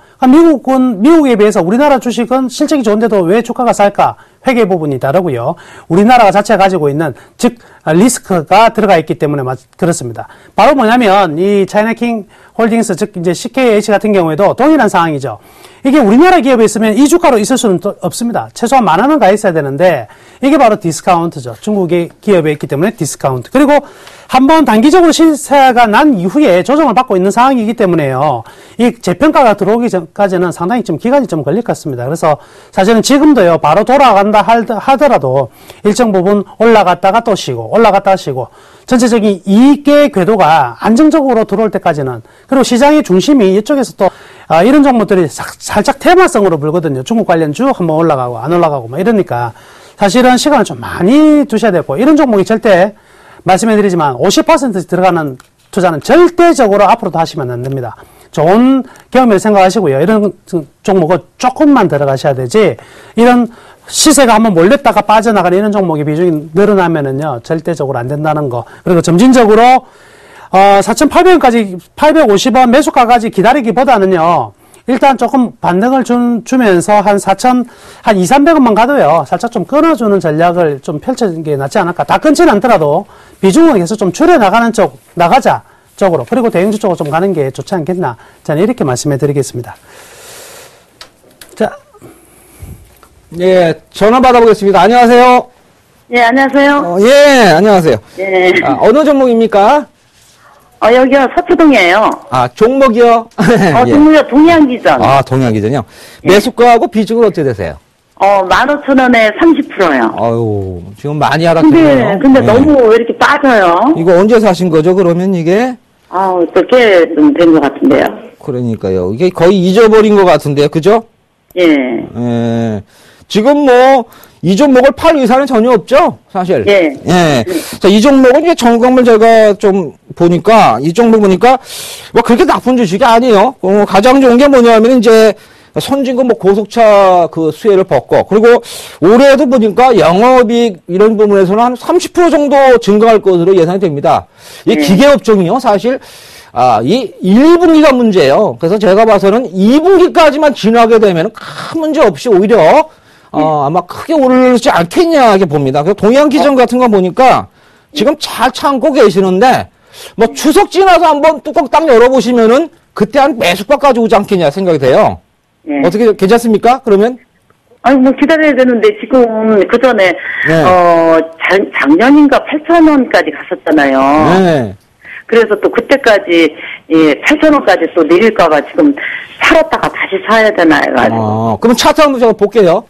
미국에 비해서 우리나라 주식은 실적이 좋은데도 왜 주가가 쌀까? 회계 부분이 다르고요. 우리나라가 자체가 가지고 있는, 즉, 리스크가 들어가 있기 때문에 그렇습니다. 바로 뭐냐면, 이 차이나킹 홀딩스, 즉 이제 CKH 같은 경우에도 동일한 상황이죠. 이게 우리나라 기업에 있으면 이 주가로 있을 수는 또 없습니다. 최소한 10,000원은 가 있어야 되는데 이게 바로 디스카운트죠. 중국의 기업에 있기 때문에 디스카운트. 그리고 한번 단기적으로 시세가 난 이후에 조정을 받고 있는 상황이기 때문에요. 이 재평가가 들어오기 전까지는 상당히 좀 기간이 좀 걸릴 것 같습니다. 그래서 사실은 지금도요, 바로 돌아간다 하더라도 일정 부분 올라갔다가 또 쉬고, 올라갔다가 쉬고, 전체적인 이익의 궤도가 안정적으로 들어올 때까지는, 그리고 시장의 중심이 이쪽에서 또 이런 종목들이 살짝 테마성으로 불거든요. 중국 관련주 한번 올라가고 안 올라가고 막 이러니까 사실은 시간을 좀 많이 두셔야 되고, 이런 종목이 절대 말씀해드리지만 50% 들어가는 투자는 절대적으로 앞으로도 하시면 안 됩니다. 좋은 경험을 생각하시고요. 이런 종목은 조금만 들어가셔야 되지, 이런 시세가 한번 몰렸다가 빠져나가는 이런 종목의 비중이 늘어나면은요, 절대적으로 안 된다는 거. 그리고 점진적으로 4,800원까지 850원 매수가까지 기다리기보다는요, 일단 조금 반등을 주면서 한 2,300원만 가도요, 살짝 좀 끊어주는 전략을 좀 펼치는 게 낫지 않을까. 다 끊지는 않더라도 비중을 계속 좀 줄여나가는 나가자 쪽으로, 그리고 대형주 쪽으로 좀 가는 게 좋지 않겠나. 저는 이렇게 말씀해 드리겠습니다. 자. 예, 전화 받아보겠습니다. 안녕하세요. 예, 안녕하세요. 예, 안녕하세요. 예. 어느 종목입니까? 여기요, 서초동이에요. 종목이요? 예. 종목이요, 동양기전. 동양기전이요? 예. 매수가하고 비중은 어떻게 되세요? 15,000원에 30%요. 아유, 지금 많이 하락했네요. 근데 예. 너무 왜 이렇게 빠져요? 이거 언제 사신 거죠, 그러면 이게? 어떻게 좀 된 것 같은데요. 그러니까요. 이게 거의 잊어버린 것 같은데요, 그죠? 예. 예. 지금 이 종목을 팔 의사는 전혀 없죠? 사실. 예. 예. 자, 이 종목은 이제 점검을 제가 좀 보니까, 이 종목 보니까, 그렇게 나쁜 주식이 아니에요. 가장 좋은 게 뭐냐면, 이제, 선진국 고속차 수혜를 벗고, 그리고 올해도 보니까 영업이익 이런 부분에서는 한 30% 정도 증가할 것으로 예상이 됩니다. 이 기계업종이요, 사실. 이 1분기가 문제예요. 그래서 제가 봐서는 2분기까지만 지나게 되면 큰 문제 없이 오히려 아마 크게 오르지 않겠냐 이렇게 봅니다. 그래서 동양기전 같은 거 보니까 지금 잘 참고 계시는데 추석 지나서 한번 뚜껑 딱 열어보시면은 그때 한 매수가까지 오지 않겠냐 생각이 돼요. 예. 어떻게 괜찮습니까? 그러면? 기다려야 되는데, 지금, 그 전에, 작년인가 8,000원까지 갔었잖아요. 네. 그래서 또 그때까지, 8,000원까지 또 내릴까봐 지금 팔았다가 다시 사야 되나 해가지고. 그럼 차트 한번 제가 볼게요.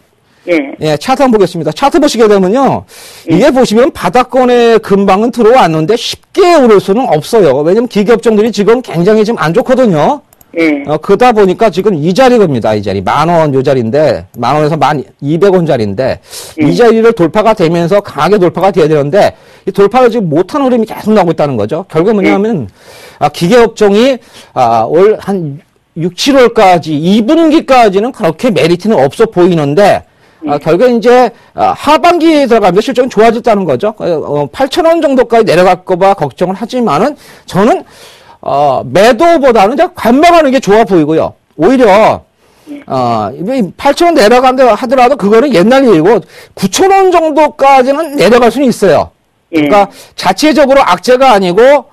예, 차트 한번 보겠습니다. 차트 보시게 되면요. 이게 보시면 바닥권에 금방은 들어왔는데 쉽게 오를 수는 없어요. 왜냐면 기계업종들이 지금 굉장히 지금 안 좋거든요. 예. 그러다 보니까 지금 이 자리 겁니다. 이 자리. 10,000원 요 자리인데, 10,000원에서 1,200원 자리인데, 이 자리를 돌파가 되면서 강하게 돌파가 돼야 되는데, 이 돌파를 지금 못하는 흐름이 계속 나오고 있다는 거죠. 결국 뭐냐면, 기계업종이, 올 한 6, 7월까지, 2분기까지는 그렇게 메리트는 없어 보이는데, 결국 이제, 하반기에 들어가면서 실적은 좋아졌다는 거죠. 8,000원 정도까지 내려갈 거봐 걱정을 하지만은, 저는, 매도보다는 관망하는 게 좋아 보이고요. 오히려, 8,000원 내려간다 하더라도 그거는 옛날 일이고, 9,000원 정도까지는 내려갈 수는 있어요. 그러니까 자체적으로 악재가 아니고,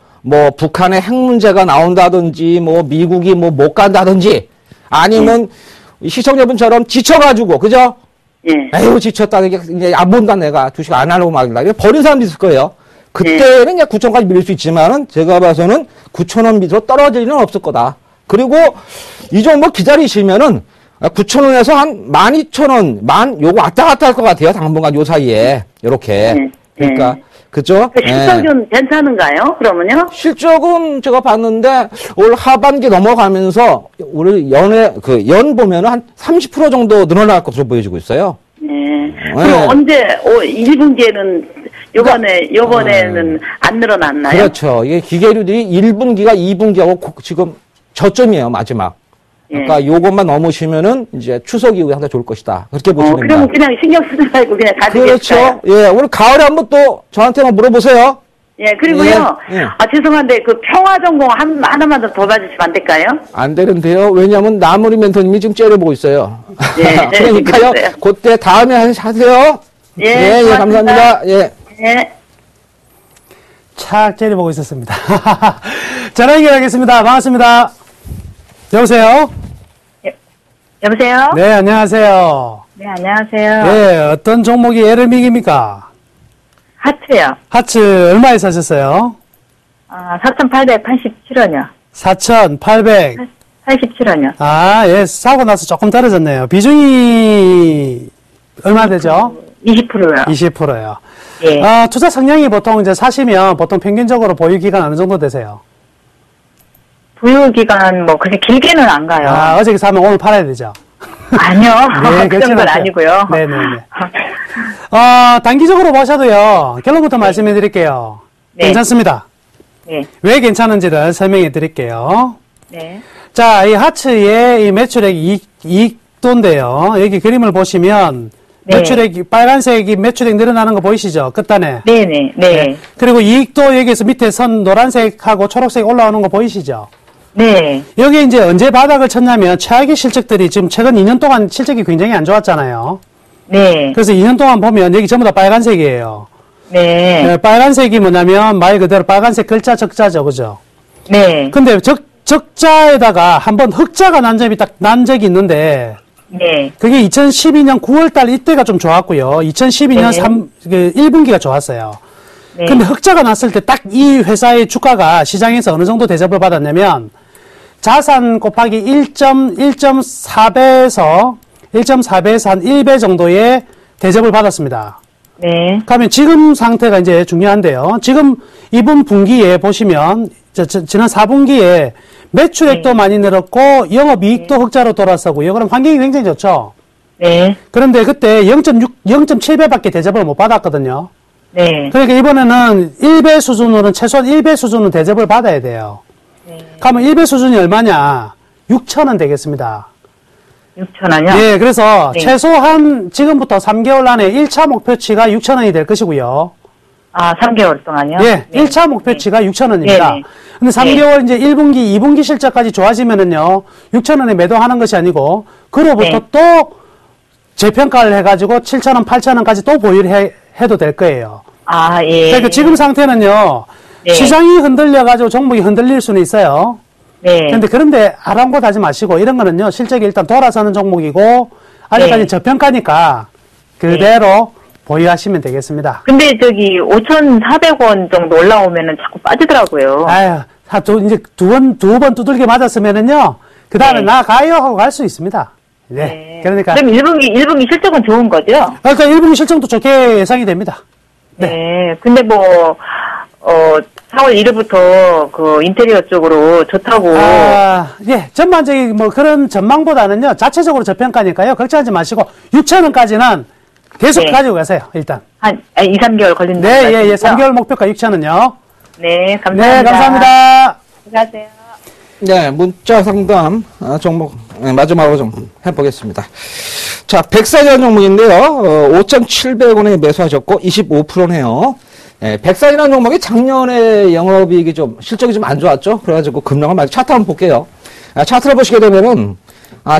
북한의 핵 문제가 나온다든지, 미국이 못 간다든지, 아니면 시청자분처럼 지쳐가지고, 그죠? 에휴, 지쳤다. 이제 안 본다, 내가. 주식 안 하려고 말이다. 버린 사람도 있을 거예요. 그때는 9,000원까지 밀릴 수 있지만은 제가 봐서는 9,000원 밑으로 떨어질 일은 없을 거다. 그리고 이 종목 기다리시면은 9,000원에서 한 12,000원, 요거 왔다 갔다 할 것 같아요. 당분간 요 사이에. 요렇게. 그러니까, 그죠? 실적은 괜찮은가요? 그러면요? 실적은 제가 봤는데 올 하반기 넘어가면서 우리 연 보면은 한 30% 정도 늘어날 것으로 보여지고 있어요. 그럼 언제, 1분기에는, 요번에는 안 늘어났나요? 그렇죠. 이게 기계류들이 1분기가 2분기하고 지금 저점이에요, 마지막. 그러니까 요것만 넘으시면은 이제 추석 이후에 항상 좋을 것이다. 그렇게 보시면 됩니다. 그러면 그냥 신경 쓰지 말고 그냥 가지겠어요. 그렇죠. 예, 오늘 가을에 한번 또 저한테만 물어보세요. 그리고요. 죄송한데 그 평화전공 하나만 더 봐주시면 안 될까요? 안 되는데요. 왜냐하면 나무리 멘토님이 지금 째려보고 있어요. 그러니까요. 그랬어요. 그때 다음에 하세요. 예, 감사합니다. 예. 착 째려보고 있었습니다. 전화 연결하겠습니다. 반갑습니다. 여보세요? 여보세요? 네, 안녕하세요. 네, 안녕하세요. 네, 어떤 종목이 애를 미깁니까? 하트요. 하츠 얼마에 사셨어요? 4,887원이요. 4,800. 87원이요. 아, 예, 사고 나서 조금 떨어졌네요. 비중이 얼마 되죠? 20%요. 20%요. 예. 투자 성향이 보통 이제 사시면 보통 평균적으로 보유 기간 어느 정도 되세요? 보유기간 뭐 그렇게 길게는 안 가요. 어저께 사면 오늘 팔아야 되죠? 아니요. 네, 그 정도는 아니고요. 네네네. 단기적으로 보셔도요, 결론부터 말씀해 드릴게요. 네. 괜찮습니다. 네. 왜 괜찮은지를 설명해 드릴게요. 네. 자, 이 하츠의 이 매출액 이익도인데요. 여기 그림을 보시면, 네. 매출액, 빨간색이 매출액 늘어나는 거 보이시죠? 끝단에. 네네. 네. 그리고 이익도 여기에서 밑에 선 노란색하고 초록색 올라오는 거 보이시죠? 네. 여기 이제 언제 바닥을 쳤냐면 최악의 실적들이 지금 최근 2년 동안 실적이 굉장히 안 좋았잖아요. 네. 그래서 2년 동안 보면 여기 전부 다 빨간색이에요. 네. 빨간색이 뭐냐면 말 그대로 빨간색 글자 적자죠. 그죠? 네. 근데 적자에다가 한번 흑자가 난 적이 있는데 네. 그게 2012년 9월달 이때가 좀 좋았고요. 2012년 네. 1분기가 좋았어요. 네. 근데 흑자가 났을 때 딱 이 회사의 주가가 시장에서 어느 정도 대접을 받았냐면 자산 곱하기 1.4배에서 한 1배 정도의 대접을 받았습니다. 네. 그러면 지금 상태가 이제 중요한데요. 지금 이번 분기에 보시면 지난 4분기에 매출액도 네. 많이 늘었고 영업이익도 흑자로 돌아서고요. 그럼 환경이 굉장히 좋죠. 네. 그런데 그때 0.7배밖에 대접을 못 받았거든요. 네. 그러니까 이번에는 1배 수준으로는 최소한 1배 수준은 대접을 받아야 돼요. 네. 그러면 1배 수준이 얼마냐? 6,000원 되겠습니다. 6,000원이요? 예, 그래서 네. 최소한 지금부터 3개월 안에 1차 목표치가 6,000원이 될 것이고요. 3개월 동안요? 예, 네. 1차 목표치가 6,000원입니다. 네. 근데 3개월 이제 1분기, 2분기 실적까지 좋아지면은요, 6,000원에 매도하는 것이 아니고, 그로부터 네. 또 재평가를 해가지고 7,000원, 8,000원까지 또 보유를 해도 될 거예요. 예. 그러니까 지금 상태는요, 네. 시장이 흔들려가지고 종목이 흔들릴 수는 있어요. 네. 그런데 아랑곳하지 마시고, 이런 거는요, 실적이 일단 돌아서는 종목이고, 아직까지 네. 저평가니까 그대로 보유하시면 되겠습니다. 근데 5,400원 정도 올라오면은 자꾸 빠지더라고요. 이제 두 번 두들겨 맞았으면은요, 그 다음에 네. 나가요 하고 갈 수 있습니다. 네. 네. 그러니까. 그럼 1분기 실적은 좋은 거죠? 그러니까 1분기 실적도 좋게 예상이 됩니다. 네. 근데 4월 1일부터 그 인테리어 쪽으로 좋다고. 예. 전반적인 그런 전망보다는요, 자체적으로 저평가니까요, 걱정하지 마시고, 6,000원까지는 계속 네. 가지고 가세요, 일단. 한 2, 3개월 걸린다. 네, 3개월 목표가 6,000원요. 네, 감사합니다. 네, 감사합니다. 수고하세요. 네, 문자 상담 종목 마지막으로 좀 해보겠습니다. 자, 백사이라는 종목인데요. 5,700원에 매수하셨고 25%네요. 백사이라는 종목이 작년에 영업이익이 실적이 좀 안 좋았죠. 그래가지고 급락을 많이 차트 한번 볼게요. 차트를 보시게 되면은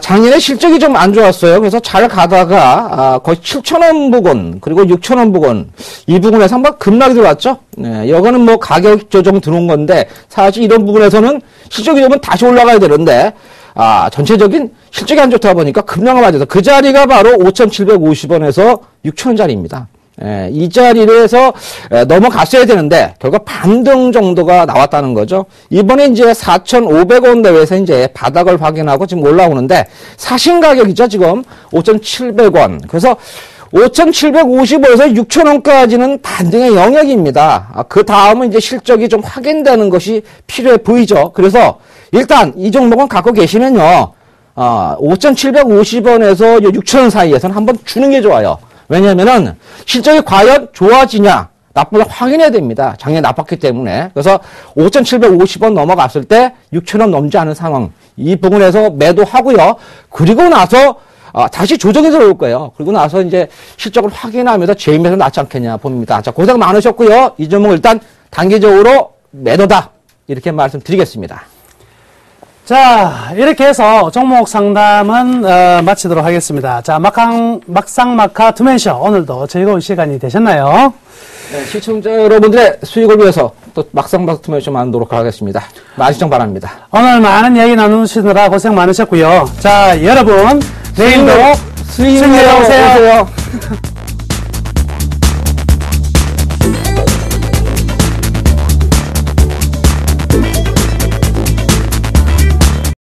작년에 실적이 좀 안 좋았어요. 그래서 잘 가다가 거의 7,000원 부근 그리고 6,000원 부근 이 부분에서 한번 급락이 들어왔죠. 네, 이거는 가격 조정 들어온 건데 사실 이런 부분에서는 실적이 좋으면 다시 올라가야 되는데 전체적인 실적이 안 좋다 보니까 급락을 맞아서 그 자리가 바로 5,750원에서 6,000원짜리입니다. 이 자리에서 넘어갔어야 되는데 결국 반등 정도가 나왔다는 거죠. 이번에 이제 4,500원 대에서 이제 바닥을 확인하고 지금 올라오는데 사신 가격이죠. 지금 5,700원. 그래서 5,750원에서 6,000원까지는 반등의 영역입니다. 그 다음은 이제 실적이 좀 확인되는 것이 필요해 보이죠. 그래서 일단 이 종목은 갖고 계시면요. 5,750원에서 6,000원 사이에서는 한번 주는 게 좋아요. 왜냐면은 실적이 과연 좋아지냐 나쁘냐 확인해야 됩니다. 작년에 나빴기 때문에. 그래서 5,750원 넘어갔을 때 6,000원 넘지 않은 상황. 이 부분에서 매도하고요. 그리고 나서 다시 조정이 들어올 거예요. 그리고 나서 이제 실적을 확인하면서 재임해서 낫지 않겠냐 봅니다. 자, 고생 많으셨고요. 이 종목 일단 단기적으로 매도다. 이렇게 말씀드리겠습니다. 자, 이렇게 해서 종목 상담은 마치도록 하겠습니다. 자, 막상막하 투맨쇼 오늘도 즐거운 시간이 되셨나요? 네, 시청자 여러분들의 수익을 위해서 또 막상막투매 좀 만들도록 하겠습니다. 많은 시청 바랍니다. 오늘 많은 얘기 나누시느라 고생 많으셨고요. 자, 여러분, 내일도 수익 승리해 오세요. 오세요.